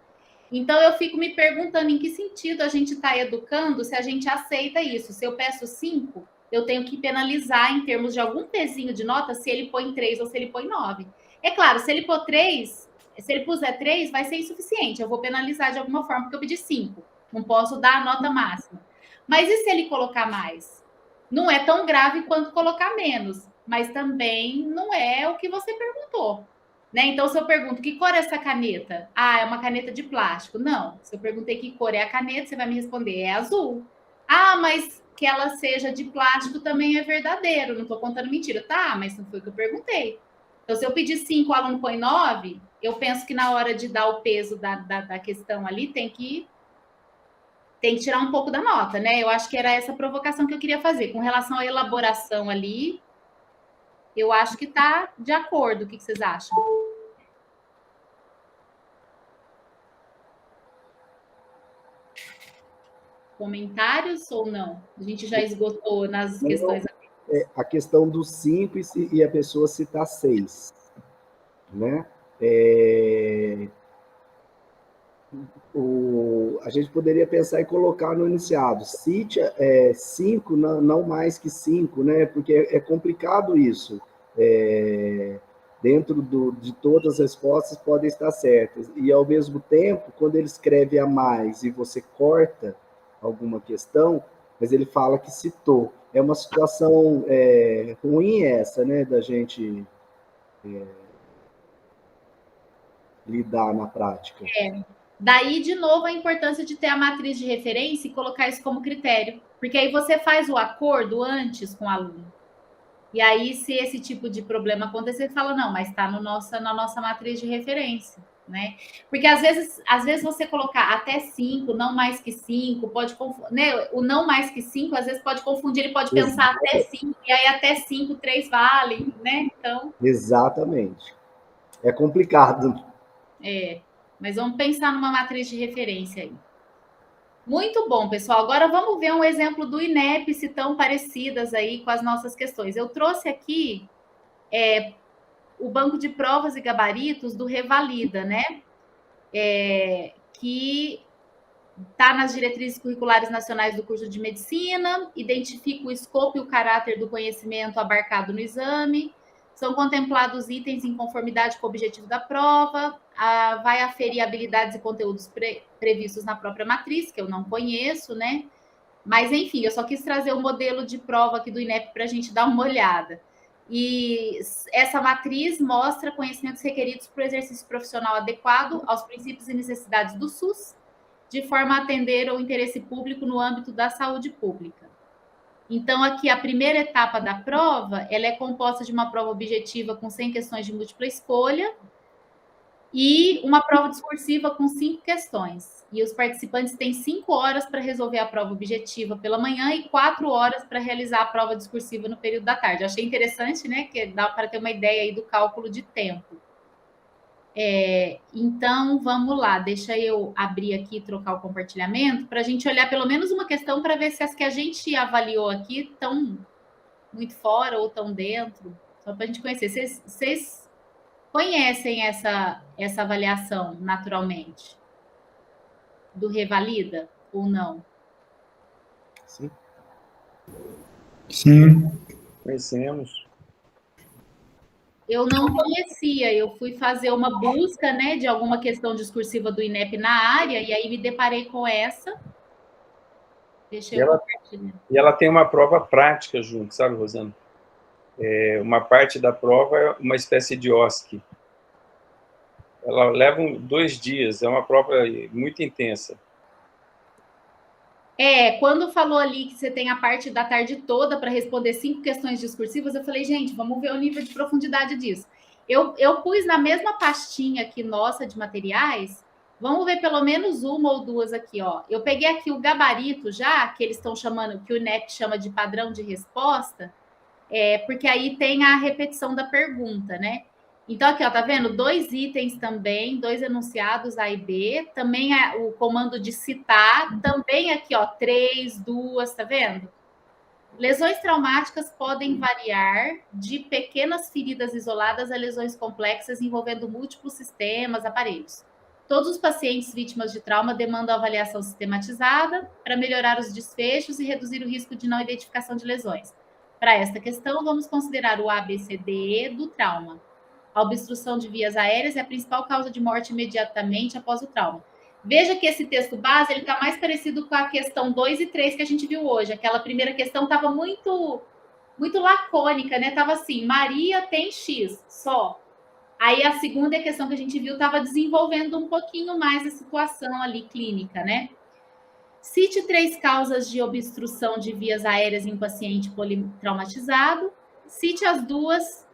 [SPEAKER 1] Então, eu fico me perguntando em que sentido a gente está educando se a gente aceita isso. Se eu peço 5, eu tenho que penalizar em termos de algum pezinho de nota se ele põe 3 ou se ele põe 9. É claro, se ele pôr 3, se ele puser 3, vai ser insuficiente. Eu vou penalizar de alguma forma, porque eu pedi 5. Não posso dar a nota máxima. Mas e se ele colocar mais? Não é tão grave quanto colocar menos, mas também não é o que você perguntou. Né? Então, se eu pergunto, que cor é essa caneta? Ah, é uma caneta de plástico. Não. Se eu perguntei que cor é a caneta, você vai me responder, é azul. Ah, mas que ela seja de plástico também é verdadeiro. Não estou contando mentira. Tá, mas não foi o que eu perguntei. Então, se eu pedir 5, o aluno põe 9, eu penso que na hora de dar o peso da questão ali, tem que tirar um pouco da nota, né? Eu acho que era essa provocação que eu queria fazer. Com relação à elaboração ali, eu acho que está de acordo. O que vocês acham? Comentários ou não? A gente já esgotou nas questões.
[SPEAKER 3] A questão dos 5 e a pessoa citar 6, né? A gente poderia pensar em colocar no enunciado, cite 5, não mais que 5, né? Porque é complicado isso. Dentro de todas as respostas podem estar certas. E, ao mesmo tempo, quando ele escreve a mais e você corta alguma questão, mas ele fala que citou. É uma situação ruim essa, né? Da gente lidar na prática.
[SPEAKER 1] Daí, de novo, a importância de ter a matriz de referência e colocar isso como critério. Porque aí você faz o acordo antes com o aluno. E aí, se esse tipo de problema acontecer, você fala, não, mas está na nossa matriz de referência, né? Porque às vezes você colocar até 5, não mais que 5, pode confundir, né? O não mais que 5, às vezes pode confundir, ele pode pensar até 5, e aí até 5, 3 vale, né? Então.
[SPEAKER 3] Exatamente. É complicado.
[SPEAKER 1] Mas vamos pensar numa matriz de referência aí. Muito bom, pessoal. Agora vamos ver um exemplo do INEP, se tão parecidas aí com as nossas questões. Eu trouxe aqui o banco de provas e gabaritos do Revalida, né? Que está nas diretrizes curriculares nacionais do curso de medicina, identifica o escopo e o caráter do conhecimento abarcado no exame, são contemplados itens em conformidade com o objetivo da prova, vai aferir habilidades e conteúdos previstos na própria matriz, que eu não conheço, né? Mas, enfim, eu só quis trazer o modelo de prova aqui do INEP para a gente dar uma olhada. E essa matriz mostra conhecimentos requeridos para o exercício profissional adequado aos princípios e necessidades do SUS, de forma a atender ao interesse público no âmbito da saúde pública. Então, aqui, a primeira etapa da prova, ela é composta de uma prova objetiva com 100 questões de múltipla escolha e uma prova discursiva com 5 questões. E os participantes têm 5 horas para resolver a prova objetiva pela manhã e 4 horas para realizar a prova discursiva no período da tarde. Eu achei interessante, né? Que dá para ter uma ideia aí do cálculo de tempo. Então, vamos lá. Deixa eu abrir aqui e trocar o compartilhamento para a gente olhar pelo menos uma questão para ver se as que a gente avaliou aqui estão muito fora ou estão dentro. Só para a gente conhecer. Vocês conhecem essa avaliação naturalmente? Do Revalida ou não?
[SPEAKER 3] Sim.
[SPEAKER 5] Sim.
[SPEAKER 2] Conhecemos.
[SPEAKER 1] Eu não conhecia, eu fui fazer uma busca, né, de alguma questão discursiva do INEP na área, e aí me deparei com essa. Deixa eu compartilhar.
[SPEAKER 2] E ela tem uma prova prática junto, sabe, Rosana? Uma parte da prova é uma espécie de OSCE. Ela leva 2 dias, é uma prova muito intensa.
[SPEAKER 1] Quando falou ali que você tem a parte da tarde toda para responder 5 questões discursivas, eu falei, gente, vamos ver o nível de profundidade disso. Eu pus na mesma pastinha aqui nossa de materiais, vamos ver pelo menos uma ou duas aqui, ó. Eu peguei aqui o gabarito já, que eles estão chamando, que o INEP chama de padrão de resposta, porque aí tem a repetição da pergunta, né? Então, aqui, ó, tá vendo? 2 itens também, 2 enunciados A e B, também o comando de citar, também aqui, ó, 3, 2, tá vendo? Lesões traumáticas podem variar de pequenas feridas isoladas a lesões complexas envolvendo múltiplos sistemas, aparelhos. Todos os pacientes vítimas de trauma demandam avaliação sistematizada para melhorar os desfechos e reduzir o risco de não identificação de lesões. Para esta questão, vamos considerar o ABCDE do trauma. A obstrução de vias aéreas é a principal causa de morte imediatamente após o trauma. Veja que esse texto base está mais parecido com a questão 2 e 3 que a gente viu hoje. Aquela primeira questão estava muito lacônica, né? Estava assim, Maria tem X, só. Aí a segunda questão que a gente viu estava desenvolvendo um pouquinho mais a situação ali clínica, né? Cite 3 causas de obstrução de vias aéreas em paciente politraumatizado. Cite as 2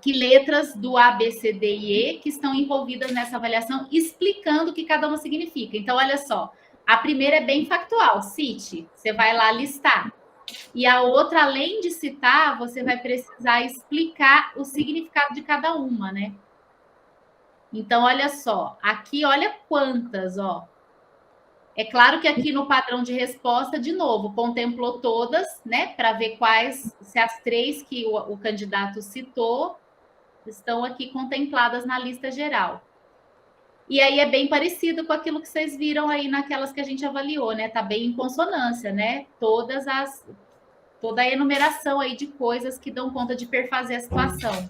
[SPEAKER 1] que letras do A, B, C, D e E que estão envolvidas nessa avaliação, explicando o que cada uma significa. Então, olha só, a primeira é bem factual, cite, você vai lá listar. E a outra, além de citar, você vai precisar explicar o significado de cada uma, né? Então, olha só, aqui, olha quantas, ó. É claro que aqui no padrão de resposta, de novo, contemplou todas, né? Para ver quais, se as 3 que o candidato citou estão aqui contempladas na lista geral. E aí é bem parecido com aquilo que vocês viram aí naquelas que a gente avaliou, né? Tá bem em consonância, né? Toda a enumeração aí de coisas que dão conta de perfazer a situação.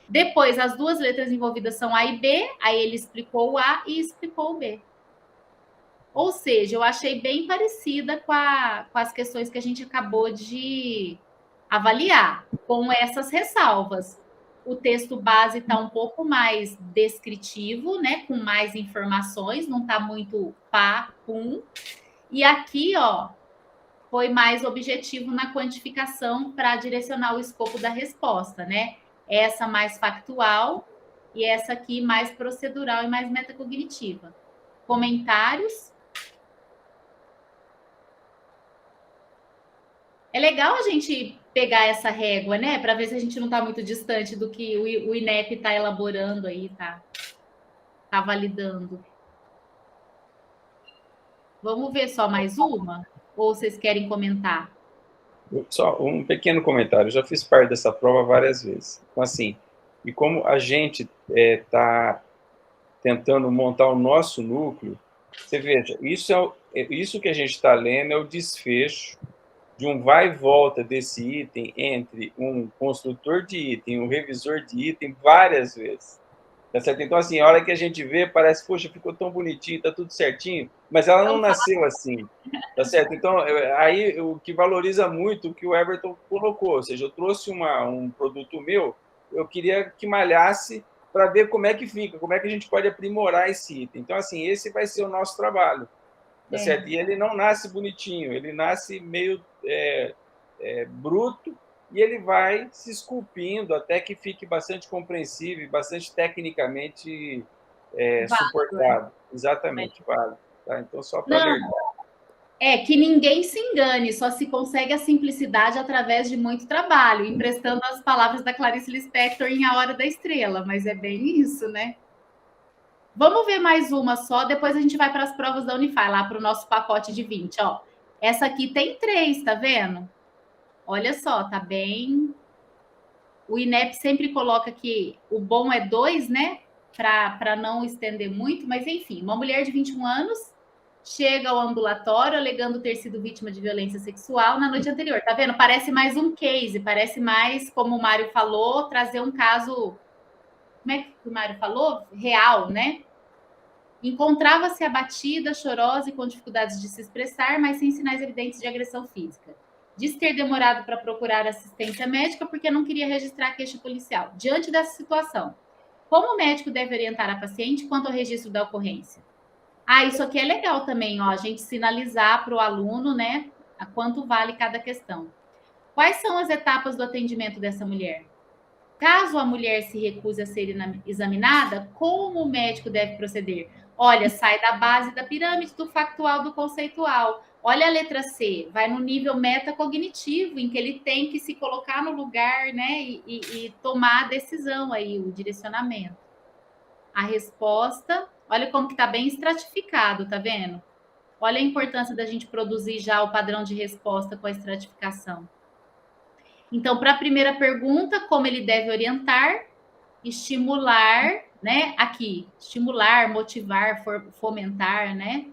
[SPEAKER 1] Depois, as 2 letras envolvidas são A e B, aí ele explicou o A e explicou o B. Ou seja, eu achei bem parecida com as questões que a gente acabou de avaliar, com essas ressalvas. O texto base está um pouco mais descritivo, né? Com mais informações, não está muito pá, pum. E aqui, ó, foi mais objetivo na quantificação para direcionar o escopo da resposta, né? Essa mais factual e essa aqui mais procedural e mais metacognitiva. Comentários? É legal a gente pegar essa régua, né? Para ver se a gente não está muito distante do que o INEP está elaborando aí, tá validando. Vamos ver só mais uma? Ou vocês querem comentar?
[SPEAKER 2] Só um pequeno comentário. Eu já fiz parte dessa prova várias vezes. Então, assim, e como a gente está tentando montar o nosso núcleo, você veja, isso que a gente está lendo é o desfecho de um vai e volta desse item entre um construtor de item, um revisor de item, várias vezes. Tá certo? Então, assim, a hora que a gente vê, parece, poxa, ficou tão bonitinho, tá tudo certinho, mas ela não nasceu assim, tá certo? Então, aí o que valoriza muito o que o Everton colocou, ou seja, eu trouxe um produto meu, eu queria que malhasse para ver como é que fica, como é que a gente pode aprimorar esse item. Então, assim, esse vai ser o nosso trabalho, tá certo? E ele não nasce bonitinho, ele nasce meio bruto, e ele vai se esculpindo até que fique bastante compreensível, bastante tecnicamente suportado. Exatamente, válido. Tá? Então, só para alertar.
[SPEAKER 1] Que ninguém se engane, só se consegue a simplicidade através de muito trabalho, emprestando as palavras da Clarice Lispector em A Hora da Estrela, mas é bem isso, né? Vamos ver mais uma só, depois a gente vai para as provas da Unify, lá para o nosso pacote de 20, ó. Essa aqui tem 3, tá vendo? Olha só, tá bem... O INEP sempre coloca que o bom é 2, né? Para não estender muito, mas enfim, uma mulher de 21 anos chega ao ambulatório alegando ter sido vítima de violência sexual na noite anterior. Tá vendo? Parece mais um case, parece mais, como o Mário falou, trazer um caso... Como é que o Mário falou? Real, né? Encontrava-se abatida, chorosa e com dificuldades de se expressar, mas sem sinais evidentes de agressão física. Diz ter demorado para procurar assistência médica porque não queria registrar a queixa policial. Diante dessa situação, como o médico deve orientar a paciente quanto ao registro da ocorrência? Ah, isso aqui é legal também, ó, a gente sinalizar para o aluno, né, a quanto vale cada questão. Quais são as etapas do atendimento dessa mulher? Caso a mulher se recuse a ser examinada, como o médico deve proceder? Olha, sai da base da pirâmide, do factual, do conceitual. Olha a letra C, vai no nível metacognitivo, em que ele tem que se colocar no lugar, né, e tomar a decisão aí, o direcionamento. A resposta, olha como que está bem estratificado, tá vendo? Olha a importância da gente produzir já o padrão de resposta com a estratificação. Então, para a primeira pergunta, como ele deve orientar, estimular, né? Aqui, estimular, motivar, fomentar, né?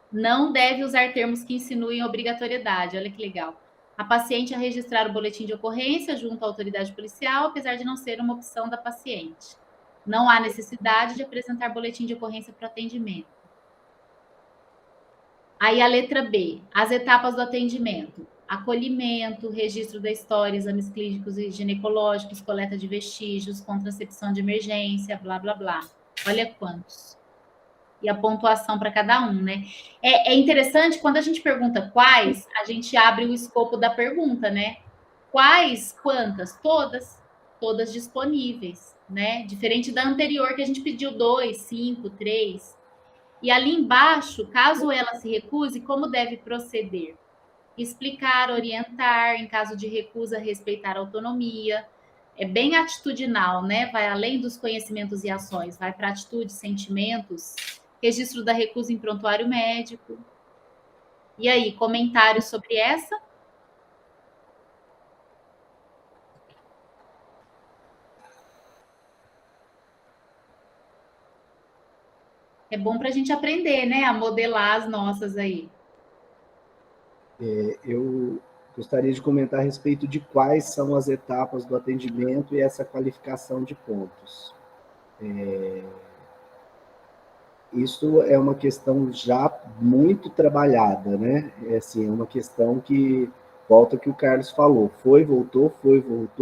[SPEAKER 1] Não deve usar termos que insinuem obrigatoriedade. Olha que legal. A paciente a registrar o boletim de ocorrência junto à autoridade policial, apesar de não ser uma opção da paciente. Não há necessidade de apresentar boletim de ocorrência para atendimento. Aí a letra B, as etapas do atendimento. Acolhimento, registro da história, exames clínicos e ginecológicos, coleta de vestígios, contracepção de emergência, blá, blá, blá. Olha quantos. E a pontuação para cada um, né? É interessante, quando a gente pergunta quais, a gente abre o escopo da pergunta, né? Quais, quantas? Todas. Todas disponíveis, né? Diferente da anterior, que a gente pediu 2, 5, 3. E ali embaixo, caso ela se recuse, como deve proceder? Explicar, orientar, em caso de recusa, respeitar a autonomia. É bem atitudinal, né? Vai além dos conhecimentos e ações, vai para atitudes, sentimentos, registro da recusa em prontuário médico. E aí, comentários sobre essa? É bom para a gente aprender, né? A modelar as nossas aí.
[SPEAKER 3] Eu gostaria de comentar a respeito de quais são as etapas do atendimento e essa qualificação de pontos. Isso é uma questão já muito trabalhada, né? É uma questão que, volta ao que o Carlos falou, foi, voltou,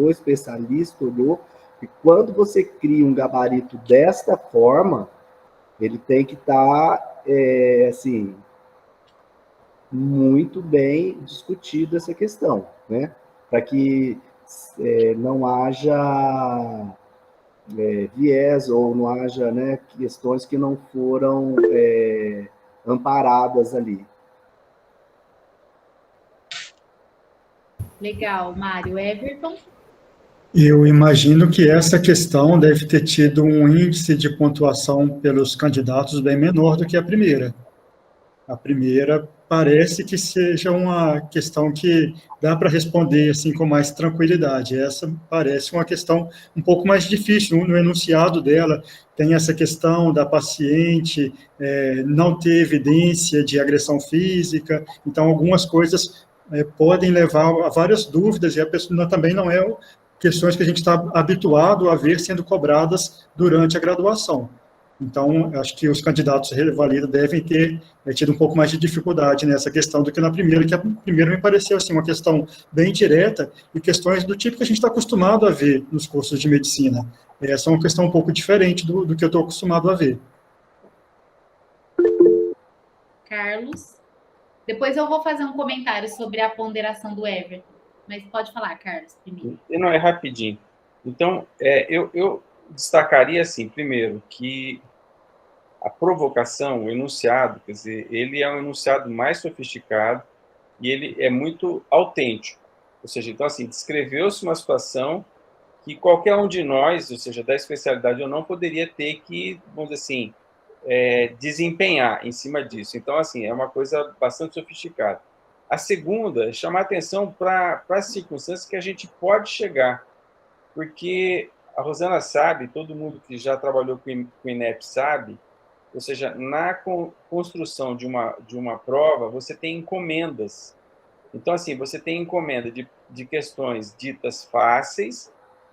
[SPEAKER 3] especialista, olhou, e quando você cria um gabarito desta forma, ele tem que estar, muito bem discutida essa questão, né? Para que não haja viés ou não haja, né, questões que não foram amparadas ali.
[SPEAKER 1] Legal, Mário. Everton?
[SPEAKER 5] Eu imagino que essa questão deve ter tido um índice de pontuação pelos candidatos bem menor do que a primeira. A primeira parece que seja uma questão que dá para responder assim com mais tranquilidade. Essa parece uma questão um pouco mais difícil. No enunciado dela tem essa questão da paciente não ter evidência de agressão física, então algumas coisas podem levar a várias dúvidas, e a pessoa também não é questões que a gente está habituado a ver sendo cobradas durante a graduação. Então, acho que os candidatos revalidos devem ter tido um pouco mais de dificuldade nessa questão do que na primeira, que a primeira me pareceu assim, uma questão bem direta e questões do tipo que a gente está acostumado a ver nos cursos de medicina. Essa é uma questão um pouco diferente do que eu estou acostumado a ver.
[SPEAKER 1] Carlos? Depois eu vou fazer um comentário sobre a ponderação do Everton, mas pode falar, Carlos, primeiro.
[SPEAKER 2] Não, é rapidinho. Então, eu destacaria, assim, primeiro, que a provocação, o enunciado, quer dizer, ele é um enunciado mais sofisticado e ele é muito autêntico. Ou seja, então, assim, descreveu-se uma situação que qualquer um de nós, ou seja, da especialidade ou não, poderia ter que, vamos dizer assim, desempenhar em cima disso. Então, assim, é uma coisa bastante sofisticada. A segunda é chamar atenção para as circunstâncias que a gente pode chegar, porque a Rosana sabe, todo mundo que já trabalhou com o INEP sabe, ou seja, na construção de uma prova, você tem encomendas. Então, assim, você tem encomenda de questões ditas fáceis,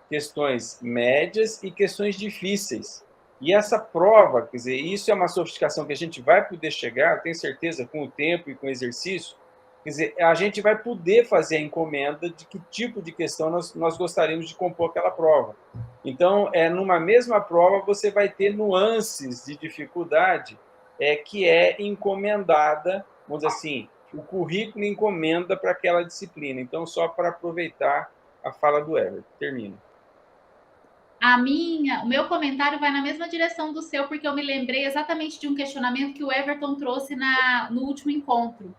[SPEAKER 2] questões médias e questões difíceis. E essa prova, quer dizer, isso é uma sofisticação que a gente vai poder chegar, eu tenho certeza, com o tempo e com o exercício, quer dizer, a gente vai poder fazer a encomenda de que tipo de questão nós gostaríamos de compor aquela prova. Então, numa mesma prova, você vai ter nuances de dificuldade que é encomendada, vamos dizer assim, o currículo encomenda para aquela disciplina. Então, só para aproveitar a fala do Everton. Termino.
[SPEAKER 1] O meu comentário vai na mesma direção do seu, porque eu me lembrei exatamente de um questionamento que o Everton trouxe no último encontro.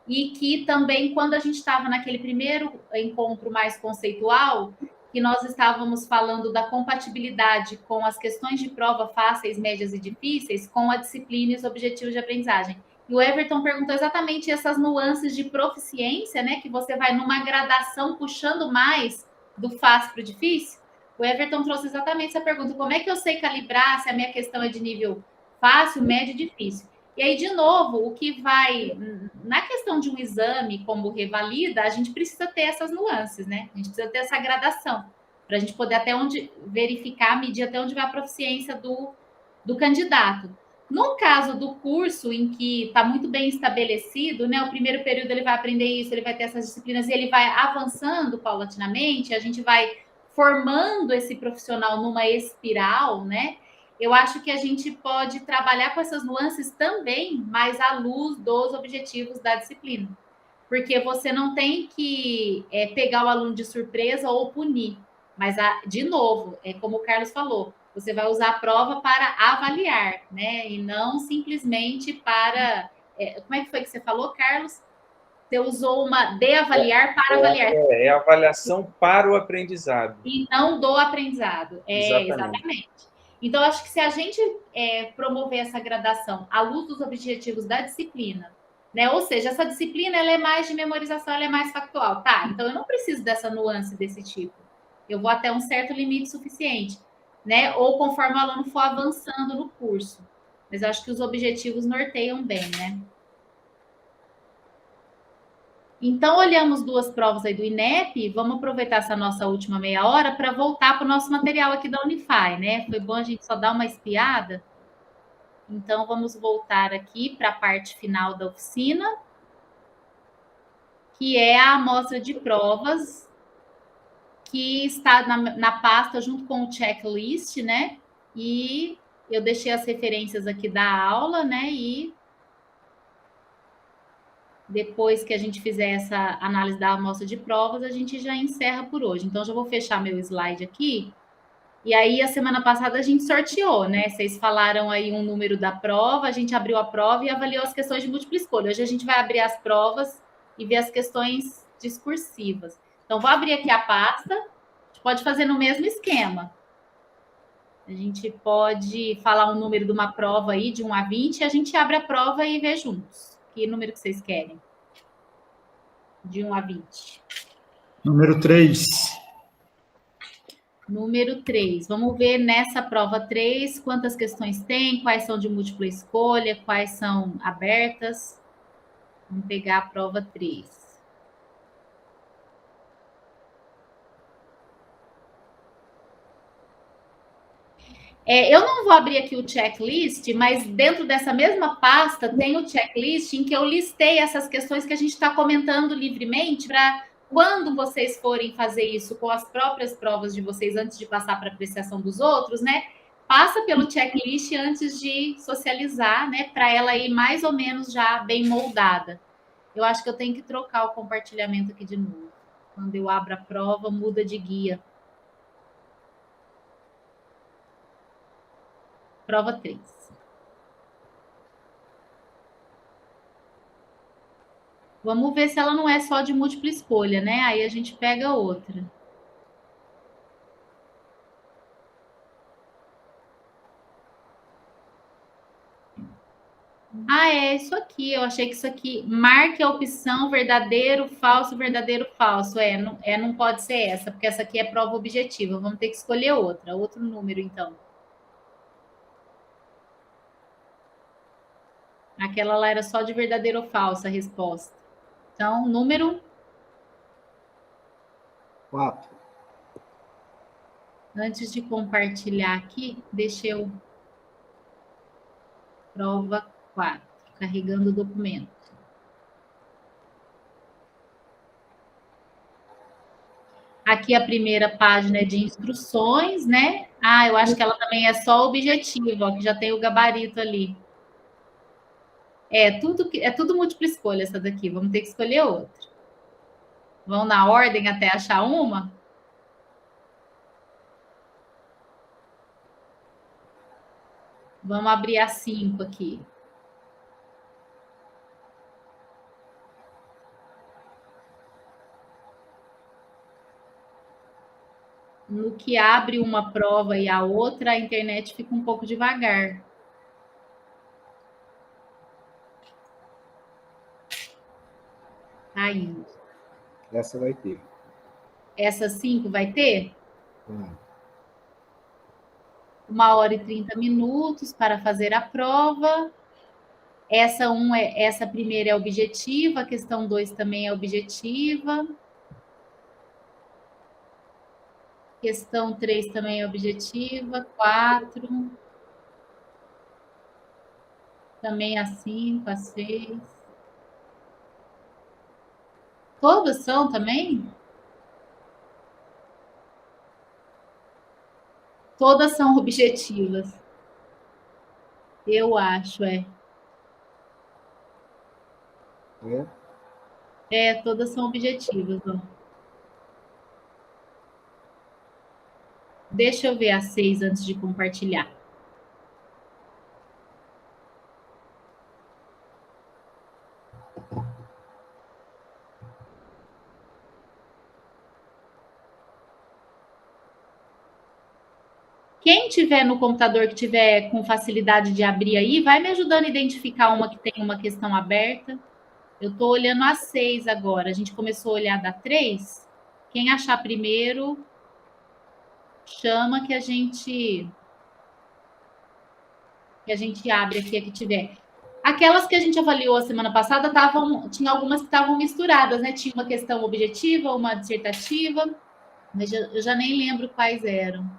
[SPEAKER 1] E que também, quando a gente estava naquele primeiro encontro mais conceitual, que nós estávamos falando da compatibilidade com as questões de prova fáceis, médias e difíceis, com a disciplina e os objetivos de aprendizagem. E o Everton perguntou exatamente essas nuances de proficiência, né? Que você vai numa gradação puxando mais do fácil para o difícil. O Everton trouxe exatamente essa pergunta: como é que eu sei calibrar se a minha questão é de nível fácil, médio e difícil? E aí, de novo, o que vai... Na questão de um exame como revalida, a gente precisa ter essas nuances, né? A gente precisa ter essa gradação, para a gente poder até onde verificar, medir até onde vai a proficiência do candidato. No caso do curso, em que está muito bem estabelecido, né? O primeiro período ele vai aprender isso, ele vai ter essas disciplinas e ele vai avançando paulatinamente, a gente vai formando esse profissional numa espiral, né? Eu acho que a gente pode trabalhar com essas nuances também, mas à luz dos objetivos da disciplina. Porque você não tem que pegar o aluno de surpresa ou punir. Mas, de novo, como o Carlos falou, você vai usar a prova para avaliar, né? E não simplesmente para... como é que foi que você falou, Carlos? Você usou uma de avaliar para avaliar.
[SPEAKER 2] É avaliação para o aprendizado.
[SPEAKER 1] E não do aprendizado. Exatamente. Então, acho que se a gente promover essa gradação à luz dos objetivos da disciplina, né? Ou seja, essa disciplina ela é mais de memorização, ela é mais factual. Tá, então eu não preciso dessa nuance desse tipo. Eu vou até um certo limite suficiente, né? Ou conforme o aluno for avançando no curso. Mas eu acho que os objetivos norteiam bem, né? Então, olhamos duas provas aí do INEP, vamos aproveitar essa nossa última meia hora para voltar para o nosso material aqui da Unify, né? Foi bom a gente só dar uma espiada. Então, vamos voltar aqui para a parte final da oficina, que é a amostra de provas, que está na pasta junto com o checklist, né? E eu deixei as referências aqui da aula, né? E depois que a gente fizer essa análise da amostra de provas, a gente já encerra por hoje. Então, já vou fechar meu slide aqui. E aí, a semana passada, a gente sorteou, né? Vocês falaram aí um número da prova, a gente abriu a prova e avaliou as questões de múltipla escolha. Hoje a gente vai abrir as provas e ver as questões discursivas. Então, vou abrir aqui a pasta. A gente pode fazer no mesmo esquema. A gente pode falar um número de uma prova aí, de 1 a 20, e a gente abre a prova e vê juntos. Que número que vocês querem? De 1 a 20.
[SPEAKER 5] Número 3.
[SPEAKER 1] Número 3. Vamos ver nessa prova 3 quantas questões tem, quais são de múltipla escolha, quais são abertas. Vamos pegar a prova 3. Eu não vou abrir aqui o checklist, mas dentro dessa mesma pasta tem o checklist em que eu listei essas questões que a gente está comentando livremente para quando vocês forem fazer isso com as próprias provas de vocês antes de passar para a apreciação dos outros, né? Passa pelo checklist antes de socializar, né? Para ela ir mais ou menos já bem moldada. Eu acho que eu tenho que trocar o compartilhamento aqui de novo. Quando eu abro a prova, muda de guia. Prova 3. Vamos ver se ela não é só de múltipla escolha, né? Aí a gente pega outra. É isso aqui. Eu achei que isso aqui... Marque a opção verdadeiro, falso, verdadeiro, falso. Não pode ser essa, porque essa aqui é prova objetiva. Vamos ter que escolher outra. Outro número, então. Aquela lá era só de verdadeiro ou falso a resposta. Então, número
[SPEAKER 3] 4.
[SPEAKER 1] Antes de compartilhar aqui, deixa eu... Prova 4. Carregando o documento. Aqui a primeira página é de instruções, né? Eu acho que ela também é só objetivo, ó, que já tem o gabarito ali. É tudo múltipla escolha essa daqui. Vamos ter que escolher outra. Vão na ordem até achar uma? Vamos abrir a 5 aqui. No que abre uma prova e a outra, a internet fica um pouco devagar. Tá indo.
[SPEAKER 3] Essa vai ter.
[SPEAKER 1] Essa 5 vai ter? 1h30 para fazer a prova. Essa primeira é objetiva, a questão 2 também é objetiva. Questão 3 também é objetiva. 4. Também a 5, a 6. Todas são também? Todas são objetivas. Eu acho, todas são objetivas, ó. Deixa eu ver a 6 antes de compartilhar. Quem tiver no computador que tiver com facilidade de abrir aí, vai me ajudando a identificar uma que tem uma questão aberta. Eu estou olhando a 6 agora. A gente começou a olhar da 3. Quem achar primeiro, chama que a gente abre aqui a que tiver. Aquelas que a gente avaliou a semana passada, tinha algumas que estavam misturadas, né? Tinha uma questão objetiva, uma dissertativa, mas eu já nem lembro quais eram.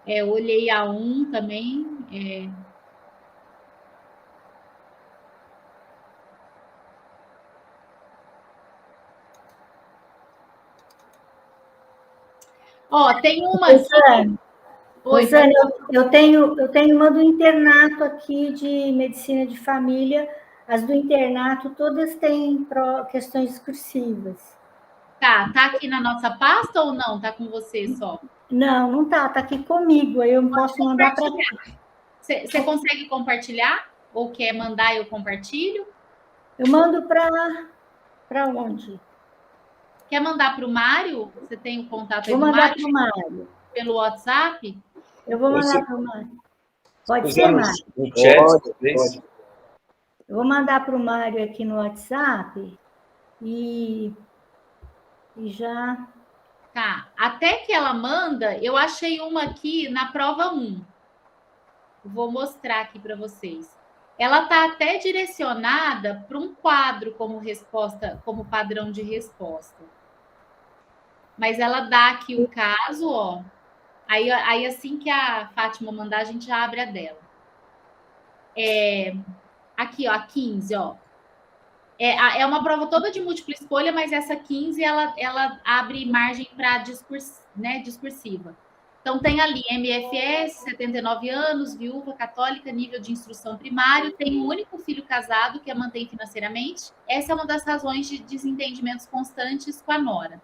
[SPEAKER 1] Eu olhei a 1 também. Ó, tem uma aqui.
[SPEAKER 6] Rosane, eu tenho uma do internato aqui de medicina de família. As do internato todas têm questões discursivas.
[SPEAKER 1] Tá aqui na nossa pasta ou não? Tá com você só?
[SPEAKER 6] Não tá aqui comigo. Aí eu posso mandar para
[SPEAKER 1] Você consegue compartilhar? Ou quer mandar eu compartilho?
[SPEAKER 6] Eu mando para onde?
[SPEAKER 1] Quer mandar para o Mário? Você tem o contato aí
[SPEAKER 6] do
[SPEAKER 1] Mário?
[SPEAKER 6] Vou mandar para o Mário.
[SPEAKER 1] Pelo WhatsApp?
[SPEAKER 6] Eu vou mandar para o Mário. Pode ser, Mário?
[SPEAKER 2] No chat,
[SPEAKER 3] pode.
[SPEAKER 6] Eu vou mandar para o Mário aqui no WhatsApp e já...
[SPEAKER 1] Tá. Até que ela manda, eu achei uma aqui na prova 1. Vou mostrar aqui para vocês. Ela está até direcionada para um quadro como padrão de resposta. Mas ela dá aqui o caso, ó. Aí assim que a Fátima mandar, a gente já abre a dela. Aqui, ó, a 15, ó. É uma prova toda de múltipla escolha, mas essa 15, ela abre margem para discursiva. Então, tem ali MFS, 79 anos, viúva, católica, nível de instrução primário, tem um único filho casado que a mantém financeiramente. Essa é uma das razões de desentendimentos constantes com a nora.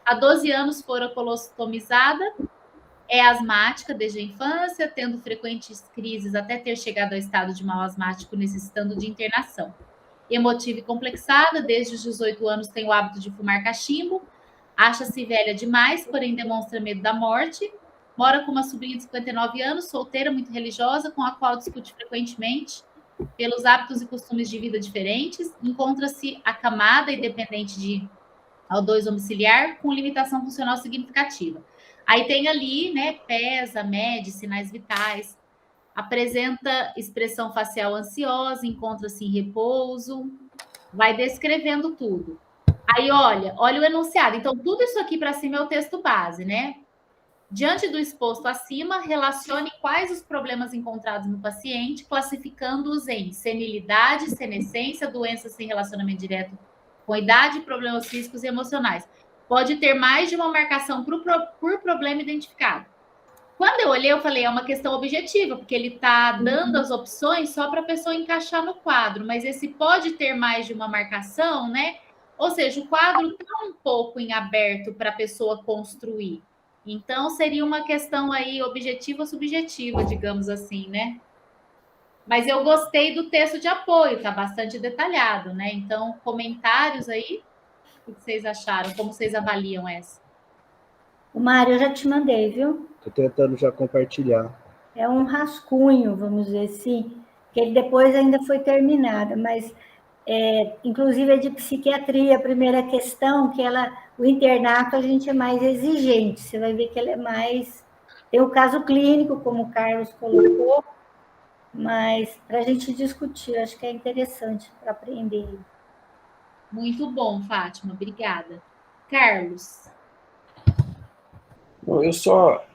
[SPEAKER 1] Há 12 anos fora colostomizada, é asmática desde a infância, tendo frequentes crises até ter chegado ao estado de mal asmático, necessitando de internação. Emotiva e complexada, desde os 18 anos tem o hábito de fumar cachimbo, acha-se velha demais, porém demonstra medo da morte, mora com uma sobrinha de 59 anos, solteira, muito religiosa, com a qual discute frequentemente, pelos hábitos e costumes de vida diferentes, encontra-se acamada e dependente de O2 domiciliar, com limitação funcional significativa. Aí tem ali, né, pesa, mede, sinais vitais, apresenta expressão facial ansiosa, encontra-se em repouso, vai descrevendo tudo. Aí, olha o enunciado. Então, tudo isso aqui para cima é o texto base, né? Diante do exposto acima, relacione quais os problemas encontrados no paciente, classificando-os em senilidade, senescência, doenças sem relacionamento direto com a idade, problemas físicos e emocionais. Pode ter mais de uma marcação por problema identificado. Quando eu olhei, eu falei, é uma questão objetiva, porque ele está dando as opções só para a pessoa encaixar no quadro, mas esse pode ter mais de uma marcação, né? Ou seja, o quadro está um pouco em aberto para a pessoa construir. Então, seria uma questão aí objetiva ou subjetiva, digamos assim, né? Mas eu gostei do texto de apoio, está bastante detalhado, né? Então, comentários aí, o que vocês acharam? Como vocês avaliam essa?
[SPEAKER 6] O Mário, eu já te mandei, viu?
[SPEAKER 3] Estou tentando já compartilhar.
[SPEAKER 6] É um rascunho, vamos dizer assim, que ele depois ainda foi terminado, mas inclusive é de psiquiatria, a primeira questão, que o internato a gente é mais exigente, você vai ver que ele é mais... Tem o caso clínico, como o Carlos colocou, mas para a gente discutir, acho que é interessante para aprender.
[SPEAKER 1] Muito bom, Fátima, obrigada. Carlos.
[SPEAKER 2] Eu só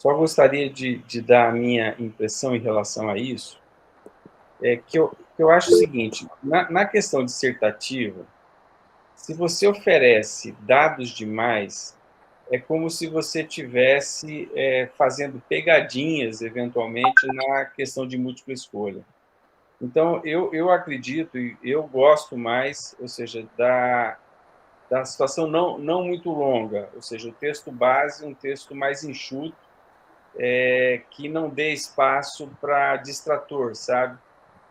[SPEAKER 2] gostaria de dar a minha impressão em relação a isso, que eu acho o seguinte, na questão dissertativa, se você oferece dados demais, é como se você estivesse fazendo pegadinhas, eventualmente, na questão de múltipla escolha. Então, eu acredito, e eu gosto mais, ou seja, da situação não muito longa, ou seja, o texto base, um texto mais enxuto, que não dê espaço para distrator, sabe?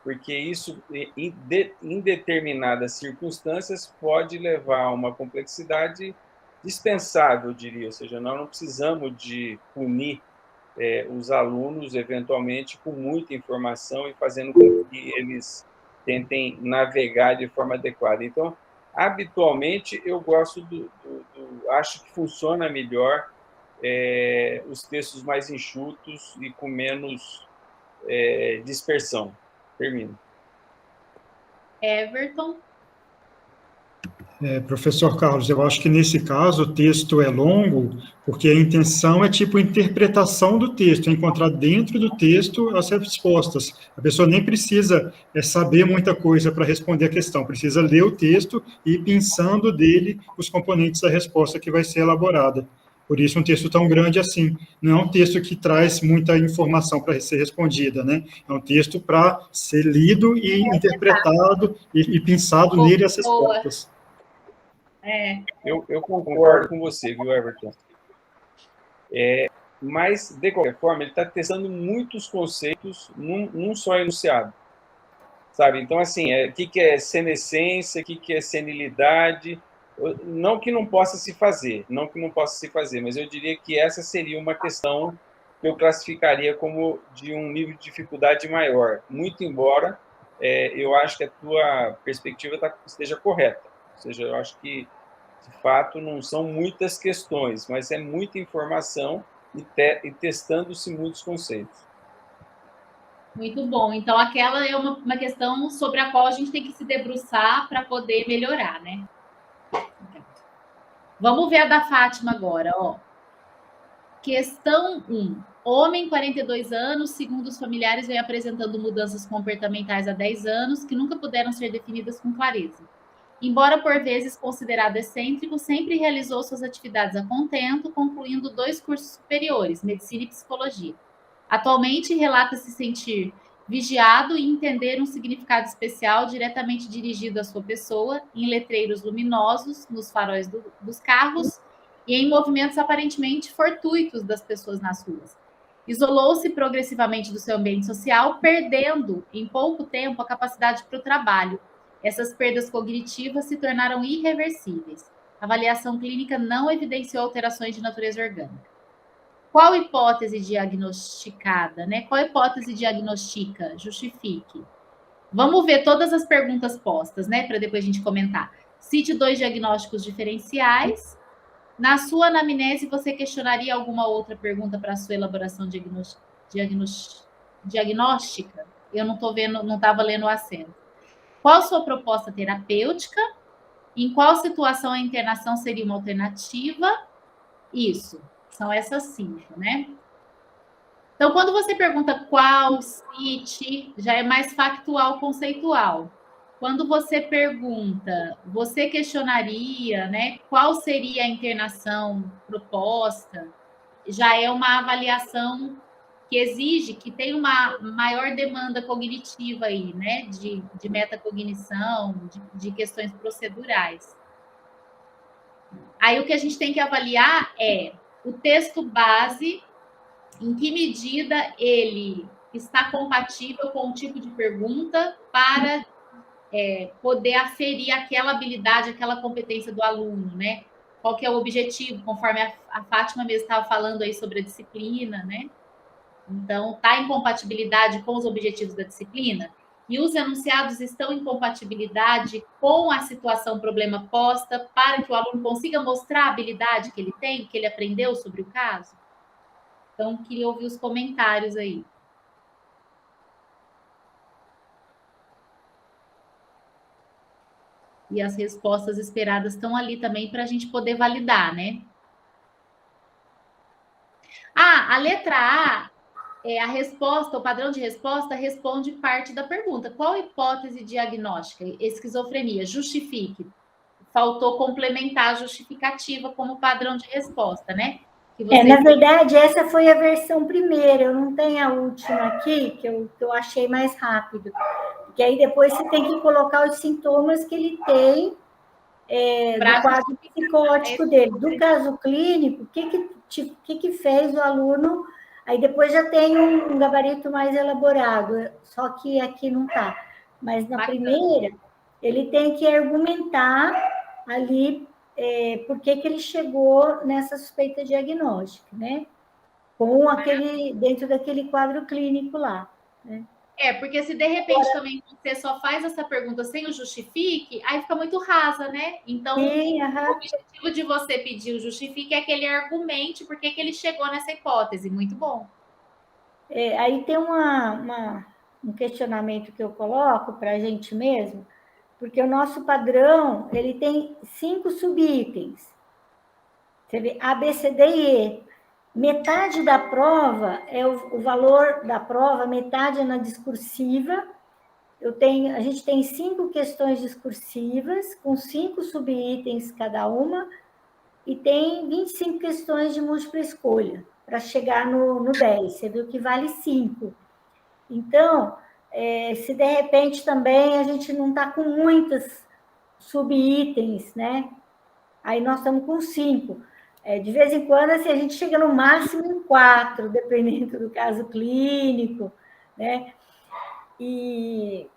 [SPEAKER 2] Porque isso, em determinadas circunstâncias, pode levar a uma complexidade dispensável, eu diria. Ou seja, nós não precisamos de punir os alunos, eventualmente, com muita informação e fazendo com que eles tentem navegar de forma adequada. Então, habitualmente, eu gosto acho que funciona melhor os textos mais enxutos e com menos dispersão. Termino.
[SPEAKER 1] Everton.
[SPEAKER 5] Professor Carlos, eu acho que nesse caso o texto é longo, porque a intenção é tipo interpretação do texto, encontrar dentro do texto as respostas. A pessoa nem precisa saber muita coisa para responder a questão, precisa ler o texto e ir pensando dele os componentes da resposta que vai ser elaborada. Por isso, um texto tão grande assim. Não é um texto que traz muita informação para ser respondida, né? É um texto para ser lido e interpretado e pensado nele as respostas.
[SPEAKER 2] Eu concordo com você, viu, Everton? Mas, de qualquer forma, ele está testando muitos conceitos num só enunciado. Sabe? Então, assim, o que é senescência, o que é senilidade... Não que não possa se fazer, mas eu diria que essa seria uma questão que eu classificaria como de um nível de dificuldade maior, muito embora eu acho que a tua perspectiva esteja correta. Ou seja, eu acho que, de fato, não são muitas questões, mas é muita informação e testando-se muitos conceitos.
[SPEAKER 1] Muito bom. Então, aquela é uma questão sobre a qual a gente tem que se debruçar para poder melhorar, né? Vamos ver a da Fátima agora, ó. Questão 1. Homem, 42 anos, segundo os familiares, vem apresentando mudanças comportamentais há 10 anos que nunca puderam ser definidas com clareza. Embora por vezes considerado excêntrico, sempre realizou suas atividades a contento, concluindo 2 cursos superiores, medicina e psicologia. Atualmente, relata se sentir vigiado e entender um significado especial diretamente dirigido à sua pessoa, em letreiros luminosos, nos faróis dos carros e em movimentos aparentemente fortuitos das pessoas nas ruas. Isolou-se progressivamente do seu ambiente social, perdendo, em pouco tempo, a capacidade para o trabalho. Essas perdas cognitivas se tornaram irreversíveis. A avaliação clínica não evidenciou alterações de natureza orgânica. Qual hipótese diagnosticada, né? Qual hipótese diagnostica? Justifique. Vamos ver todas as perguntas postas, né? Para depois a gente comentar. Cite 2 diagnósticos diferenciais. Na sua anamnese, você questionaria alguma outra pergunta para a sua elaboração diagnóstica? Eu não estou vendo, não estava lendo o acento. Qual a sua proposta terapêutica? Em qual situação a internação seria uma alternativa? Isso. São essas 5, né? Então, quando você pergunta qual, cite, já é mais factual, conceitual. Quando você pergunta, você questionaria, né, qual seria a internação proposta, já é uma avaliação que exige, que tem uma maior demanda cognitiva aí, né, de metacognição, de questões procedurais. Aí o que a gente tem que avaliar é o texto base, em que medida ele está compatível com o tipo de pergunta para poder aferir aquela habilidade, aquela competência do aluno, né? Qual que é o objetivo, conforme a Fátima mesmo estava falando aí sobre a disciplina, né? Então, está em compatibilidade com os objetivos da disciplina? E os enunciados estão em compatibilidade com a situação problema posta para que o aluno consiga mostrar a habilidade que ele tem, que ele aprendeu sobre o caso? Então, queria ouvir os comentários aí. E as respostas esperadas estão ali também para a gente poder validar, né? A letra A, a resposta, o padrão de resposta responde parte da pergunta. Qual hipótese diagnóstica? Esquizofrenia. Justifique. Faltou complementar a justificativa como padrão de resposta, né?
[SPEAKER 6] Na verdade, essa foi a versão primeira, eu não tenho a última aqui, que eu achei mais rápido. Porque aí depois você tem que colocar os sintomas que ele tem do quadro psicótico dele. Do caso clínico, o que fez o aluno? Aí depois já tem um gabarito mais elaborado, só que aqui não está. Mas na primeira, ele tem que argumentar ali por que ele chegou nessa suspeita diagnóstica, né? Com aquele, dentro daquele quadro clínico lá, né?
[SPEAKER 1] Porque se de repente também você só faz essa pergunta sem o justifique, aí fica muito rasa, né? Então,
[SPEAKER 6] sim,
[SPEAKER 1] o objetivo de você pedir o justifique é que ele argumente por que ele chegou nessa hipótese. Muito bom.
[SPEAKER 6] Aí tem um questionamento que eu coloco para a gente mesmo, porque o nosso padrão, ele tem 5 subitens. Você vê A, B, C, D e E. Metade da prova é o valor da prova, metade é na discursiva. A gente tem 5 questões discursivas, com 5 subitens cada uma, e tem 25 questões de múltipla escolha, para chegar no 10. Você viu que vale 5. Então, se de repente também a gente não está com muitos subitens, né? Aí nós estamos com 5. De vez em quando, assim, a gente chega no máximo em 4, dependendo do caso clínico, né? E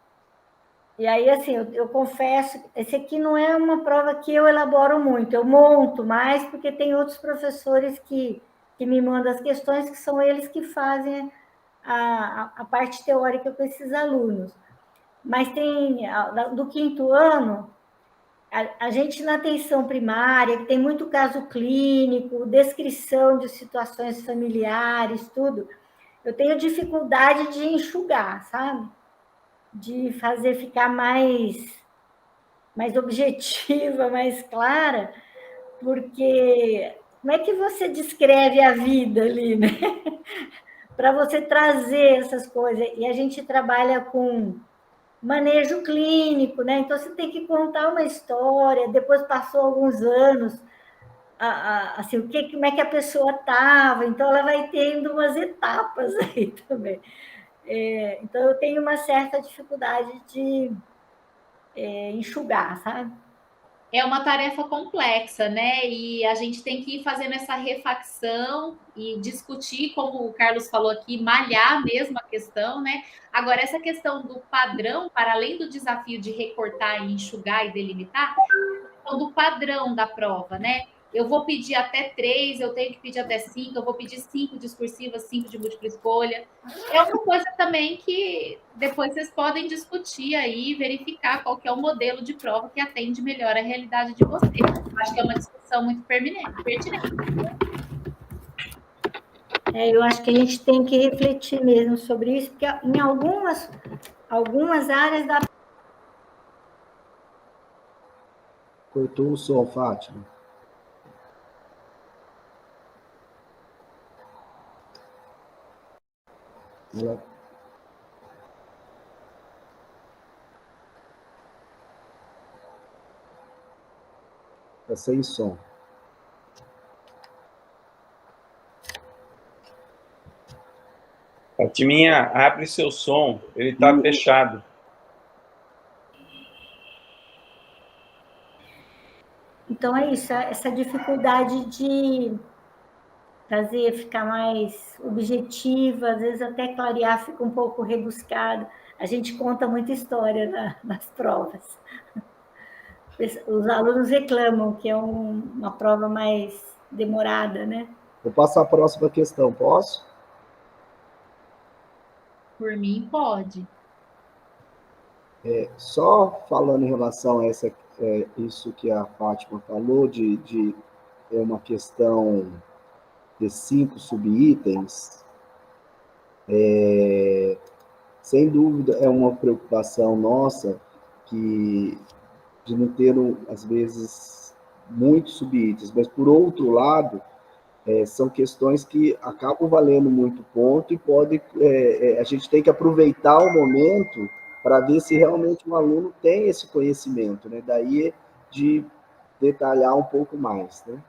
[SPEAKER 6] aí, assim, eu confesso, esse aqui não é uma prova que eu elaboro muito, eu monto mais, porque tem outros professores que me mandam as questões, que são eles que fazem a parte teórica com esses alunos. Mas tem, do 5º ano, a gente na atenção primária, que tem muito caso clínico, descrição de situações familiares, tudo, eu tenho dificuldade de enxugar, sabe? De fazer ficar mais objetiva, mais clara, porque como é que você descreve a vida ali, né? Para você trazer essas coisas. E a gente trabalha com manejo clínico, né? Então você tem que contar uma história, depois passou alguns anos, assim, como é que a pessoa estava, então ela vai tendo umas etapas aí também. Então eu tenho uma certa dificuldade de enxugar, sabe?
[SPEAKER 1] É uma tarefa complexa, né? E a gente tem que ir fazendo essa refacção e discutir, como o Carlos falou aqui, malhar mesmo a questão, né? Agora, essa questão do padrão, para além do desafio de recortar e enxugar e delimitar, a questão do padrão da prova, né? Eu vou pedir até 3, eu tenho que pedir até 5, eu vou pedir 5 discursivas, 5 de múltipla escolha. É uma coisa também que depois vocês podem discutir aí, verificar qual que é o modelo de prova que atende melhor a realidade de vocês. Acho que é uma discussão muito pertinente.
[SPEAKER 6] Eu acho que a gente tem que refletir mesmo sobre isso, porque em algumas áreas da...
[SPEAKER 3] Cortou o som, Fátima. Ela... Está sem som.
[SPEAKER 2] Fatiminha, abre seu som, ele está fechado.
[SPEAKER 6] Então é isso, essa dificuldade de fazer ficar mais objetiva, às vezes até clarear fica um pouco rebuscado. A gente conta muita história nas provas. Os alunos reclamam que é uma prova mais demorada, né?
[SPEAKER 3] Vou passar a próxima questão, posso?
[SPEAKER 1] Por mim, pode.
[SPEAKER 3] Só falando em relação a isso que a Fátima falou, de uma questão de 5 subitens, sem dúvida é uma preocupação nossa de não ter, às vezes, muitos subitens, mas, por outro lado, são questões que acabam valendo muito ponto e a gente tem que aproveitar o momento para ver se realmente o aluno tem esse conhecimento, né? Daí de detalhar um pouco mais, né?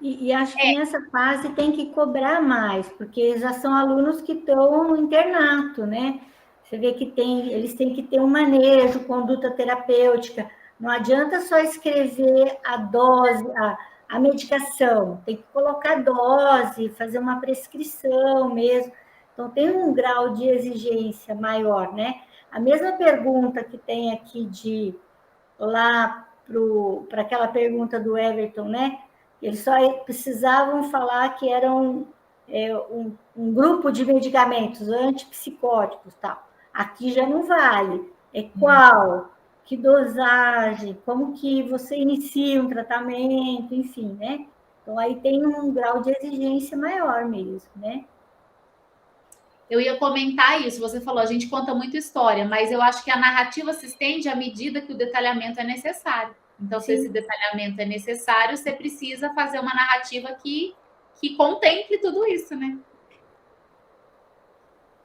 [SPEAKER 6] E acho que nessa fase tem que cobrar mais, porque já são alunos que estão no internato, né? Você vê que eles têm que ter um manejo, conduta terapêutica. Não adianta só escrever a dose, a medicação, tem que colocar dose, fazer uma prescrição mesmo. Então, tem um grau de exigência maior, né? A mesma pergunta que tem aqui lá para aquela pergunta do Everton, né? Eles só precisavam falar que eram um grupo de medicamentos antipsicóticos, tal. Aqui já não vale. É qual? Que dosagem? Como que você inicia um tratamento? Enfim, né? Então, aí tem um grau de exigência maior mesmo, né?
[SPEAKER 1] Eu ia comentar isso, você falou, a gente conta muito história, mas eu acho que a narrativa se estende à medida que o detalhamento é necessário. Então, se esse detalhamento é necessário, você precisa fazer uma narrativa que contemple tudo isso, né?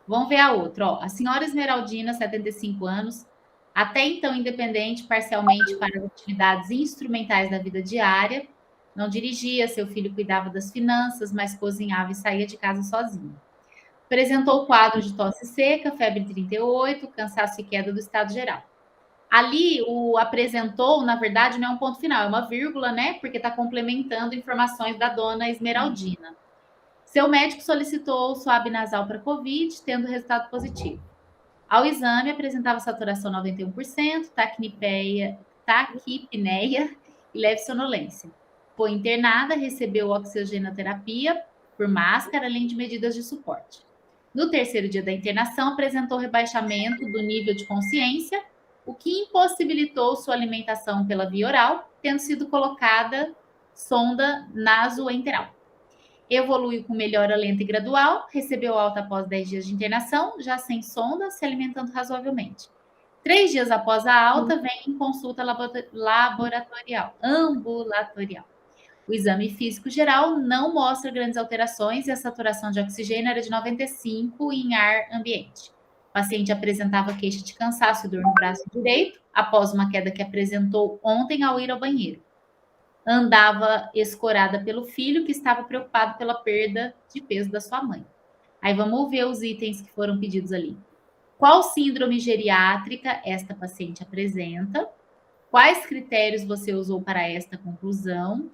[SPEAKER 1] Vamos ver a outra. Ó. A senhora Esmeraldina, 75 anos, até então independente parcialmente para as atividades instrumentais da vida diária, não dirigia, seu filho cuidava das finanças, mas cozinhava e saía de casa sozinho. Apresentou o quadro de tosse seca, febre 38, cansaço e queda do estado geral. Ali, o apresentou, na verdade, não é um ponto final, é uma vírgula, né? Porque está complementando informações da dona Esmeraldina. Seu médico solicitou o swab nasal para Covid, tendo resultado positivo. Ao exame, apresentava saturação 91%, taquipneia e leve sonolência. Foi internada, recebeu oxigenoterapia por máscara, além de medidas de suporte. No terceiro dia da internação, apresentou rebaixamento do nível de consciência, o que impossibilitou sua alimentação pela via oral, tendo sido colocada sonda nasoenteral. Evoluiu com melhora lenta e gradual, recebeu alta após 10 dias de internação, já sem sonda, se alimentando razoavelmente. 3 dias após a alta, vem em consulta ambulatorial. O exame físico geral não mostra grandes alterações e a saturação de oxigênio era de 95 em ar ambiente. O paciente apresentava queixa de cansaço e dor no braço direito, após uma queda que apresentou ontem ao ir ao banheiro. Andava escorada pelo filho, que estava preocupado pela perda de peso da sua mãe. Aí vamos ver os itens que foram pedidos ali. Qual síndrome geriátrica esta paciente apresenta? Quais critérios você usou para esta conclusão?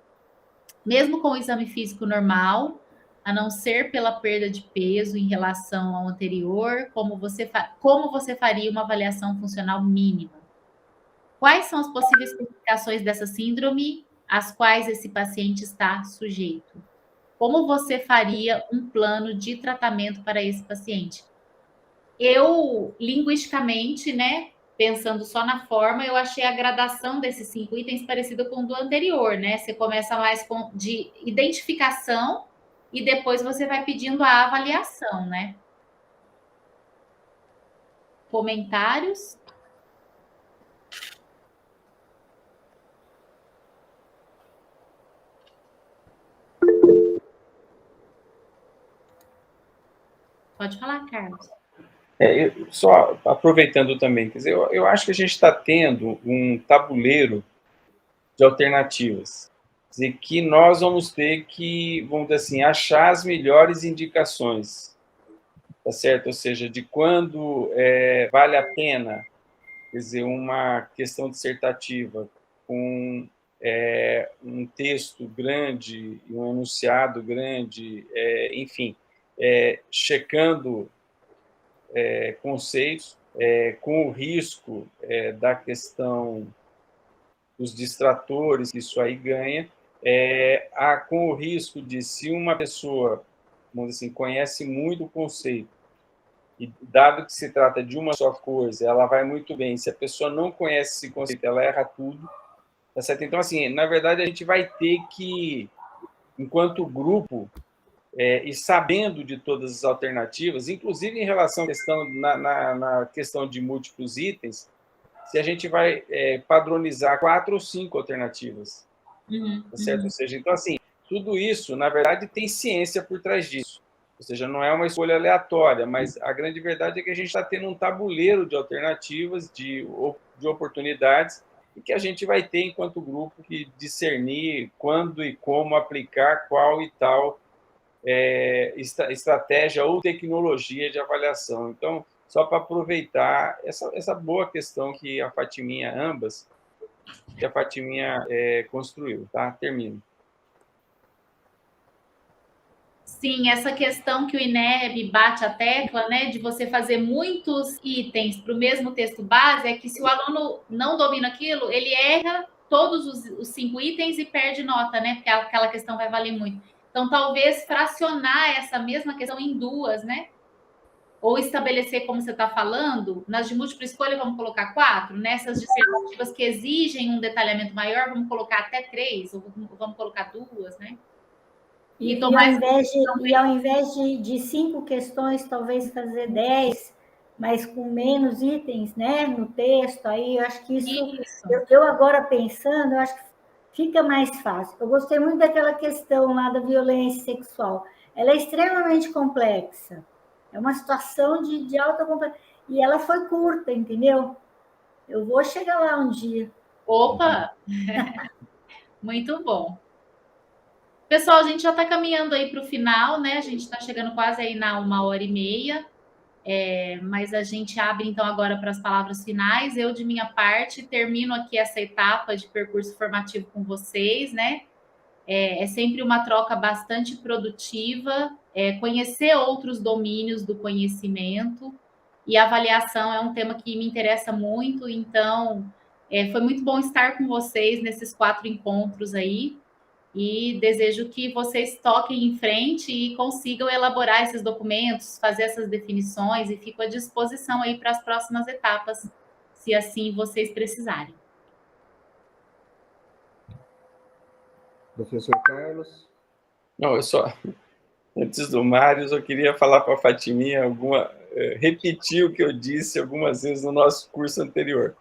[SPEAKER 1] Mesmo com o exame físico normal, a não ser pela perda de peso em relação ao anterior, como você faria uma avaliação funcional mínima? Quais são as possíveis complicações dessa síndrome às quais esse paciente está sujeito? Como você faria um plano de tratamento para esse paciente? Eu, linguisticamente, né, pensando só na forma, eu achei a gradação desses 5 itens parecida com o do anterior, né? Você começa mais de identificação e depois você vai pedindo a avaliação, né? Comentários? Pode falar, Carlos.
[SPEAKER 2] Só aproveitando também, quer dizer, eu acho que a gente está tendo um tabuleiro de alternativas. Quer dizer, que nós vamos ter que, vamos dizer assim, achar as melhores indicações, tá certo? Ou seja, de quando vale a pena, quer dizer, uma questão dissertativa com um texto grande, um enunciado grande, enfim, checando conceitos, com o risco da questão dos distratores que isso aí ganha, com o risco de, se uma pessoa, vamos dizer assim, conhece muito o conceito, e dado que se trata de uma só coisa, ela vai muito bem. Se a pessoa não conhece esse conceito, ela erra tudo, tá certo? Então, assim, na verdade, a gente vai ter que, enquanto grupo, e sabendo de todas as alternativas, inclusive em relação à questão, na questão de múltiplos itens, se a gente vai padronizar 4 ou 5 alternativas, tá certo? Ou seja, então, assim, tudo isso, na verdade, tem ciência por trás disso. Ou seja, não é uma escolha aleatória, mas a grande verdade é que a gente está tendo um tabuleiro de alternativas, de oportunidades, e que a gente vai ter, enquanto grupo, que discernir quando e como aplicar qual e tal estratégia ou tecnologia de avaliação. Então, só para aproveitar essa boa questão que a Fatiminha, construiu, tá? Termino.
[SPEAKER 1] Sim, essa questão que o INEB bate a tecla, né, de você fazer muitos itens para o mesmo texto base, é que se o aluno não domina aquilo, ele erra todos os 5 itens e perde nota, né, porque aquela questão vai valer muito. Então, talvez fracionar essa mesma questão em 2, né? Ou estabelecer, como você está falando, nas de múltipla escolha vamos colocar 4, nessas dissertativas que exigem um detalhamento maior, vamos colocar até 3, ou vamos colocar 2, né?
[SPEAKER 6] E ao invés de 5 questões, talvez fazer 10, mas com menos itens, né, no texto, aí eu acho que isso. Eu agora pensando, eu acho que fica mais fácil. Eu gostei muito daquela questão lá da violência sexual. Ela é extremamente complexa. É uma situação de alta complexidade. E ela foi curta, entendeu? Eu vou chegar lá um dia.
[SPEAKER 1] Opa! Muito bom. Pessoal, a gente já está caminhando aí para o final, né? A gente está chegando quase aí na 1h30. Mas a gente abre então agora para as palavras finais. Eu, de minha parte, termino aqui essa etapa de percurso formativo com vocês, né? É sempre uma troca bastante produtiva, conhecer outros domínios do conhecimento, e a avaliação é um tema que me interessa muito, então foi muito bom estar com vocês nesses 4 encontros aí, e desejo que vocês toquem em frente e consigam elaborar esses documentos, fazer essas definições, e fico à disposição aí para as próximas etapas, se assim vocês precisarem.
[SPEAKER 3] Professor Carlos?
[SPEAKER 2] Não, antes do Mário, eu queria falar para a Fatiminha repetir o que eu disse algumas vezes no nosso curso anterior.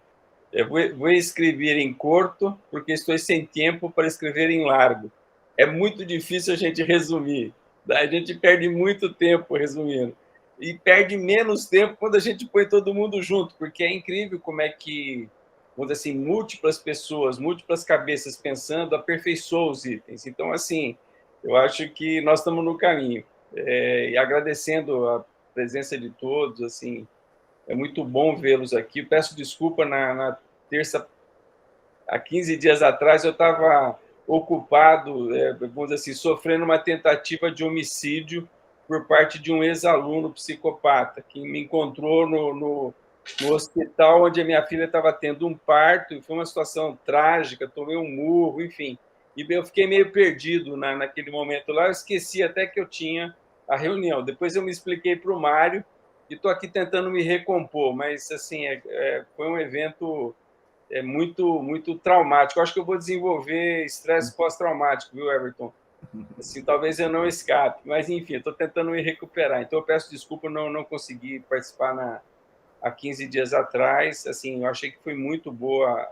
[SPEAKER 2] Vou escrever em curto, porque estou sem tempo para escrever em largo. É muito difícil a gente resumir. A gente perde muito tempo resumindo. E perde menos tempo quando a gente põe todo mundo junto, porque é incrível como é que, vamos dizer assim, múltiplas pessoas, múltiplas cabeças pensando, aperfeiçoam os itens. Então, assim, eu acho que nós estamos no caminho. E agradecendo a presença de todos, assim, é muito bom vê-los aqui. Peço desculpa, na terça, há 15 dias atrás, eu estava ocupado, vamos dizer assim, sofrendo uma tentativa de homicídio por parte de um ex-aluno psicopata, que me encontrou no hospital onde a minha filha estava tendo um parto, e foi uma situação trágica, tomei um murro, enfim. E eu fiquei meio perdido naquele momento lá, eu esqueci até que eu tinha a reunião. Depois eu me expliquei para o Mário, e estou aqui tentando me recompor, mas assim foi um evento muito, muito traumático. Eu acho que eu vou desenvolver estresse pós-traumático, viu, Everton? Assim, talvez eu não escape, mas enfim, estou tentando me recuperar. Então eu peço desculpa, não consegui participar há 15 dias atrás. Assim, eu achei que foi muito boa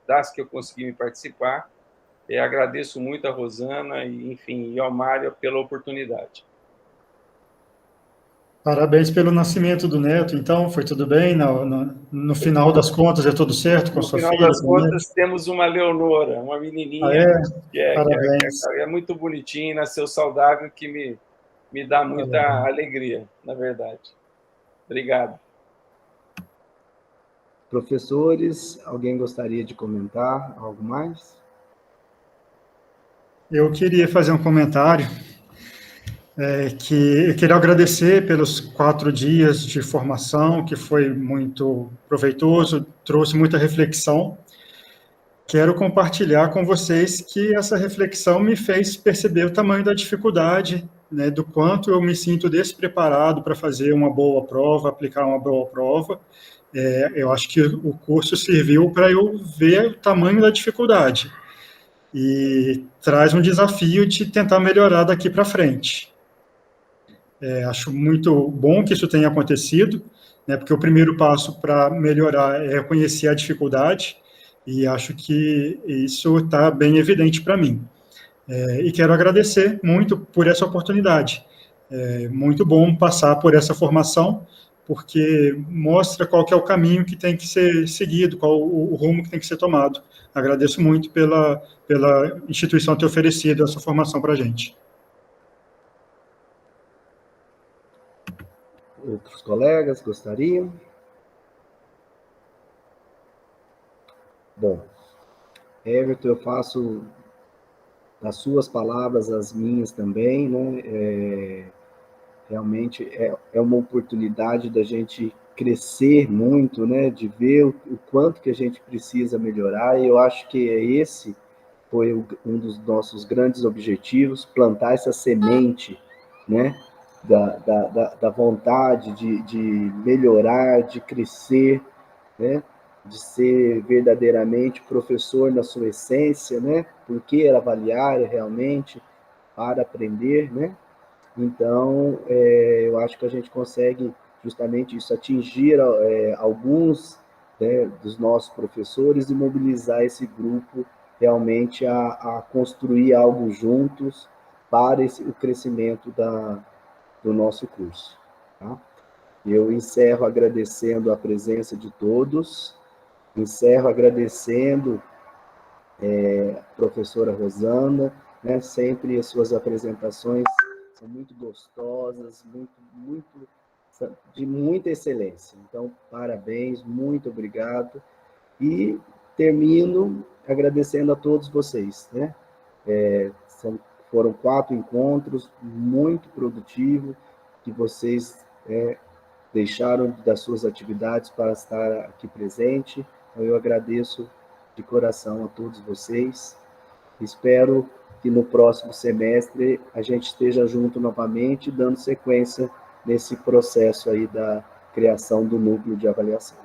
[SPEAKER 2] das que eu consegui me participar. Agradeço muito a Rosana e ao Mário pela oportunidade.
[SPEAKER 5] Parabéns pelo nascimento do neto, então, foi tudo bem? No final das contas, é tudo certo com
[SPEAKER 2] No
[SPEAKER 5] sua
[SPEAKER 2] final
[SPEAKER 5] filha?
[SPEAKER 2] das contas, temos uma Leonora, uma
[SPEAKER 5] Ah,
[SPEAKER 2] menininha,
[SPEAKER 5] é?
[SPEAKER 2] que
[SPEAKER 5] Parabéns.
[SPEAKER 2] é muito bonitinha, nasceu saudável, que me dá muita
[SPEAKER 5] Parabéns.
[SPEAKER 2] alegria, na verdade. Obrigado.
[SPEAKER 3] Professores, alguém gostaria de comentar algo mais?
[SPEAKER 5] Eu queria fazer um comentário, que eu queria agradecer pelos 4 dias de formação, que foi muito proveitoso, trouxe muita reflexão. Quero compartilhar com vocês que essa reflexão me fez perceber o tamanho da dificuldade, né, do quanto eu me sinto despreparado para fazer uma boa prova, aplicar uma boa prova. Eu acho que o curso serviu para eu ver o tamanho da dificuldade e traz um desafio de tentar melhorar daqui para frente. Acho muito bom que isso tenha acontecido, né, porque o primeiro passo para melhorar é reconhecer a dificuldade, e acho que isso está bem evidente para mim. E quero agradecer muito por essa oportunidade. É muito bom passar por essa formação, porque mostra qual que é o caminho que tem que ser seguido, qual o rumo que tem que ser tomado. Agradeço muito pela instituição ter oferecido essa formação para a gente.
[SPEAKER 3] Outros colegas gostariam? Bom, Everton, eu faço das suas palavras as minhas também, né? Realmente é uma oportunidade da gente crescer muito, né? De ver o quanto que a gente precisa melhorar, e eu acho que esse foi um dos nossos grandes objetivos, plantar essa semente, né? Da vontade de melhorar, de crescer, né? De ser verdadeiramente professor na sua essência, né? Porque avaliar realmente para aprender, né? Então, eu acho que a gente consegue justamente isso, atingir alguns, né, dos nossos professores e mobilizar esse grupo realmente a construir algo juntos para o crescimento do nosso curso. Tá? Eu encerro agradecendo a presença de todos, encerro agradecendo a professora Rosana, né, sempre as suas apresentações são muito gostosas, de muita excelência. Então, parabéns, muito obrigado. E termino agradecendo a todos vocês, né? Foram 4 encontros muito produtivos, que vocês deixaram das suas atividades para estar aqui presente. Então, eu agradeço de coração a todos vocês. Espero que no próximo semestre a gente esteja junto novamente, dando sequência nesse processo aí da criação do núcleo de avaliação.